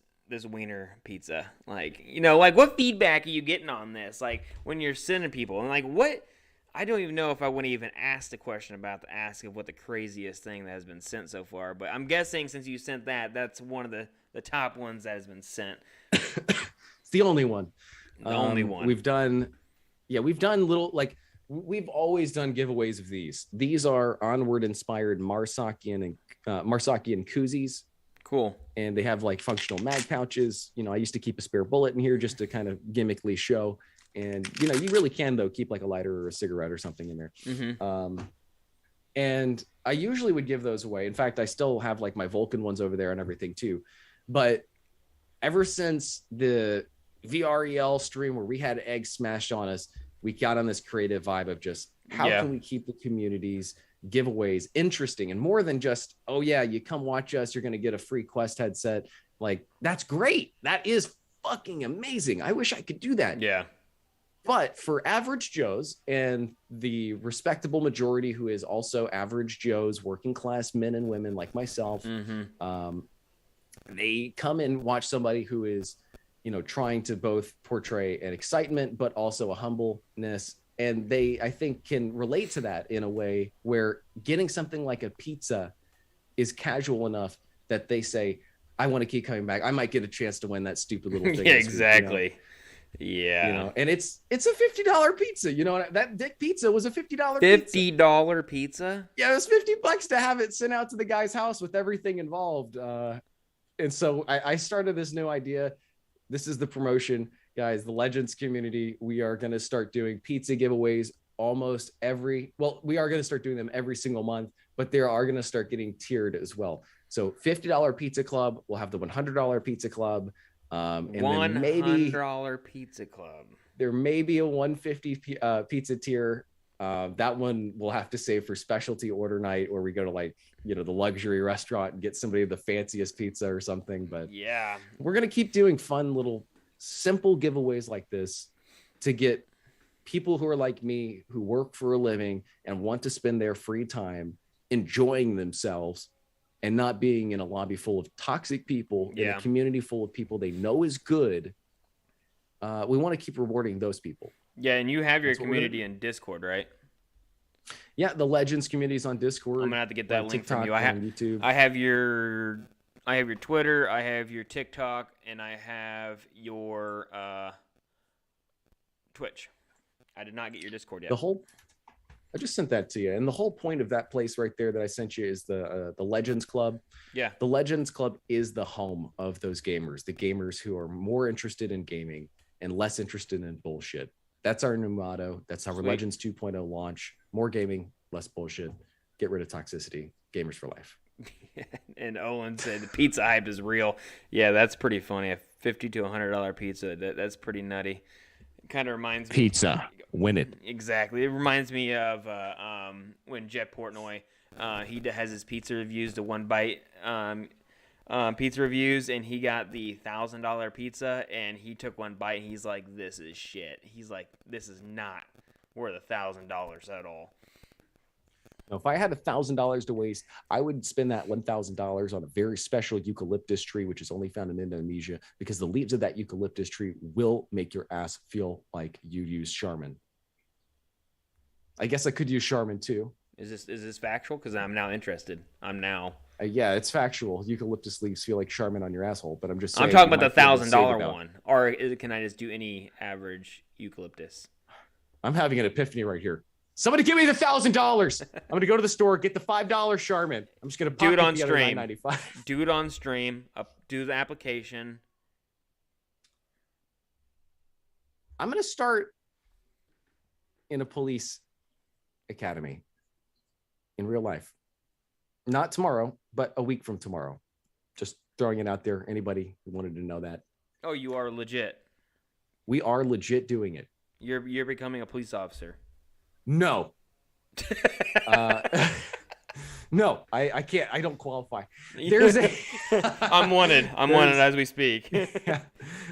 wiener pizza? Like, like what feedback are you getting on this? Like when you're sending people, and like what, I don't even know if I want to even ask the question about the ask of what the craziest thing that has been sent so far, but I'm guessing since you sent that's one of the top ones that has been sent. It's the only one. The only one. We've done little, like, we've always done giveaways of these. These are Onward inspired Marsakian koozies. Cool. And they have like functional mag pouches. I used to keep a spare bullet in here just to kind of gimmickly show. And, you really can though keep like a lighter or a cigarette or something in there. Mm-hmm. And I usually would give those away. In fact, I still have like my Vulcan ones over there and everything too. But ever since the VREL stream where we had eggs smashed on us, we got on this creative vibe of just how can we keep the community's giveaways interesting and more than just, oh yeah, you come watch us, you're going to get a free Quest headset. Like, that's great. That is fucking amazing. I wish I could do that. Yeah. But for average Joes and the respectable majority who is also average Joes, working class men and women like myself, they come and watch somebody who is, trying to both portray an excitement, but also a humbleness. And they, I think, can relate to that in a way where getting something like a pizza is casual enough that they say, I want to keep coming back. I might get a chance to win that stupid little thing. Yeah, exactly. Yeah. You know, and it's a $50 pizza. You know, that Dick Pizza was a $50 $50 pizza. Yeah, it was $50 to have it sent out to the guy's house with everything involved. And so I started this new idea. This is the promotion, guys. The Legends community. We are going to start doing pizza giveaways we are going to start doing them every single month, but they are going to start getting tiered as well. So $50 pizza club. We'll have the $100 pizza club. And then maybe $100 pizza club. There may be a $150 pizza tier. That one we'll have to save for specialty order night, where we go to, like, you know, the luxury restaurant and get somebody the fanciest pizza or something. But yeah, we're going to keep doing fun little simple giveaways like this to get people who are like me, who work for a living and want to spend their free time enjoying themselves and not being in a lobby full of toxic people, in a community full of people they know is good. We want to keep rewarding those people. Yeah, and you have your community in Discord, right? Yeah, the Legends community is on Discord. I'm gonna have to get that link TikTok, from you. YouTube. I have your Twitter, I have your TikTok, and I have your Twitch. I did not get your Discord yet. I just sent that to you. And the whole point of that place right there that I sent you is the Legends Club. Yeah. The Legends Club is the home of those gamers, the gamers who are more interested in gaming and less interested in bullshit. That's our new motto. That's our Legends 2.0 launch. More gaming, less bullshit. Get rid of toxicity. Gamers for life. And Owen said the pizza hype is real. Yeah, that's pretty funny. A $50 to $100 pizza. That's pretty nutty. It kind of reminds me. Pizza. Win it. Exactly. It reminds me of when Jet Portnoy, he has his pizza reviews, the One Bite pizza reviews, and he got the $1,000 pizza, and he took one bite, and he's like, "This is shit." He's like, "This is not worth $1,000 at all." Now, if I had $1,000 to waste, I would spend that $1,000 on a very special eucalyptus tree, which is only found in Indonesia, because the leaves of that eucalyptus tree will make your ass feel like you use Charmin. I guess I could use Charmin too. Is this factual? Because I'm now interested. Yeah, it's factual. Eucalyptus leaves feel like Charmin on your asshole, but I'm just saying. I'm talking about the $1,000 one, or can I just do any average eucalyptus? I'm having an epiphany right here. Somebody give me the $1,000. I'm going to go to the store, get the $5 Charmin. I'm just going to do it on stream. Do it on stream. Do the application. I'm going to start in a police academy in real life. Not tomorrow, but a week from tomorrow. Just throwing it out there. Anybody who wanted to know that. Oh, you are legit. We are legit doing it. You're becoming a police officer. No. No, I can't. I don't qualify. There's I'm wanted. I'm wanted as we speak. Yeah.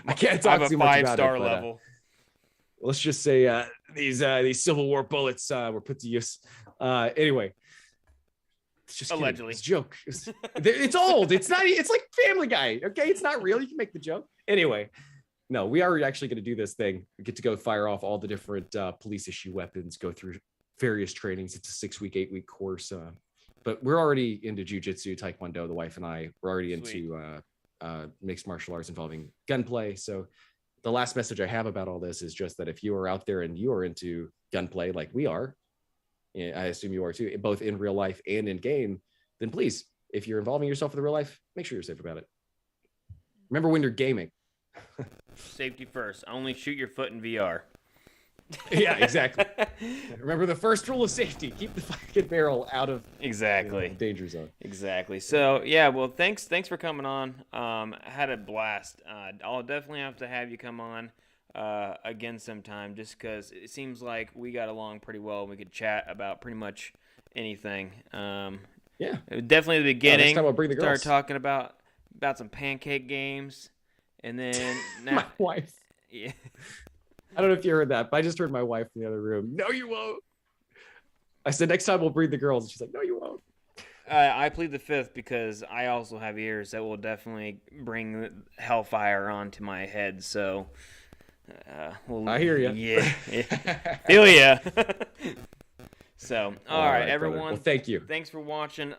I can't talk too much about it. 5-star level. Let's just say these Civil War bullets were put to use. Anyway, it's just allegedly. It's a joke. It's old. It's not. It's like Family Guy. Okay, it's not real. You can make the joke. Anyway. No, we are actually going to do this thing. We get to go fire off all the different police issue weapons, go through various trainings. It's a 6-week, 8-week course. But we're already into jiu-jitsu, taekwondo, the wife and I. We're already into mixed martial arts involving gunplay. So the last message I have about all this is just that if you are out there and you are into gunplay like we are, I assume you are too, both in real life and in game, then please, if you're involving yourself in the real life, make sure you're safe about it. Remember when you're gaming. Safety first. Only shoot your foot in VR. Yeah, exactly. Remember the first rule of safety: keep the fucking barrel out of danger zone. Exactly. So yeah, well, thanks for coming on. I had a blast. I'll definitely have to have you come on again sometime, just because it seems like we got along pretty well. We could chat about pretty much anything. Yeah, definitely the beginning. Next time I'll bring the girls. Start talking about some pancake games. And then my wife. Yeah. I don't know if you heard that, but I just heard my wife in the other room. No, you won't. I said, next time we'll breed the girls. And she's like, no, you won't. I plead the fifth because I also have ears that will definitely bring hellfire onto my head. So, I hear you. Yeah. Feel ya. So, all right, everyone. Well, thank you. Thanks for watching.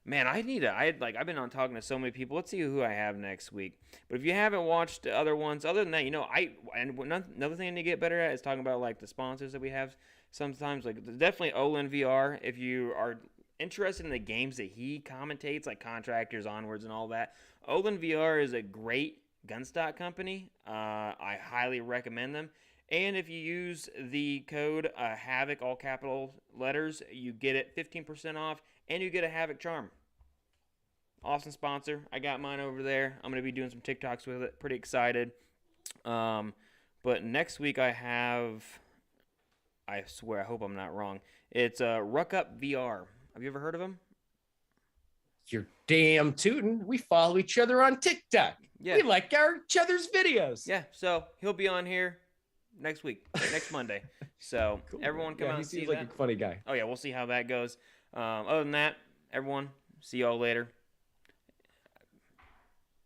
Man, I've been on talking to so many people. Let's see who I have next week. But if you haven't watched the other ones, other than that, another thing I need to get better at is talking about like the sponsors that we have sometimes. Like definitely Olin VR. If you are interested in the games that he commentates, like Contractors, Onwards, and all that, Olin VR is a great gun stock company. I highly recommend them. And if you use the code Havoc, all capital letters, you get it 15% off, and you get a Havoc charm. Awesome sponsor. I got mine over there. I'm going to be doing some TikToks with it. Pretty excited. But next week I swear, I hope I'm not wrong. It's Ruckup VR. Have you ever heard of him? You're damn tootin'. We follow each other on TikTok. Yeah. We like each other's videos. Yeah, so he'll be on here next week, next Monday. So Cool. Everyone come out and see that. He seems like a funny guy. Oh, yeah, we'll see how that goes. Other than that, everyone, see y'all later.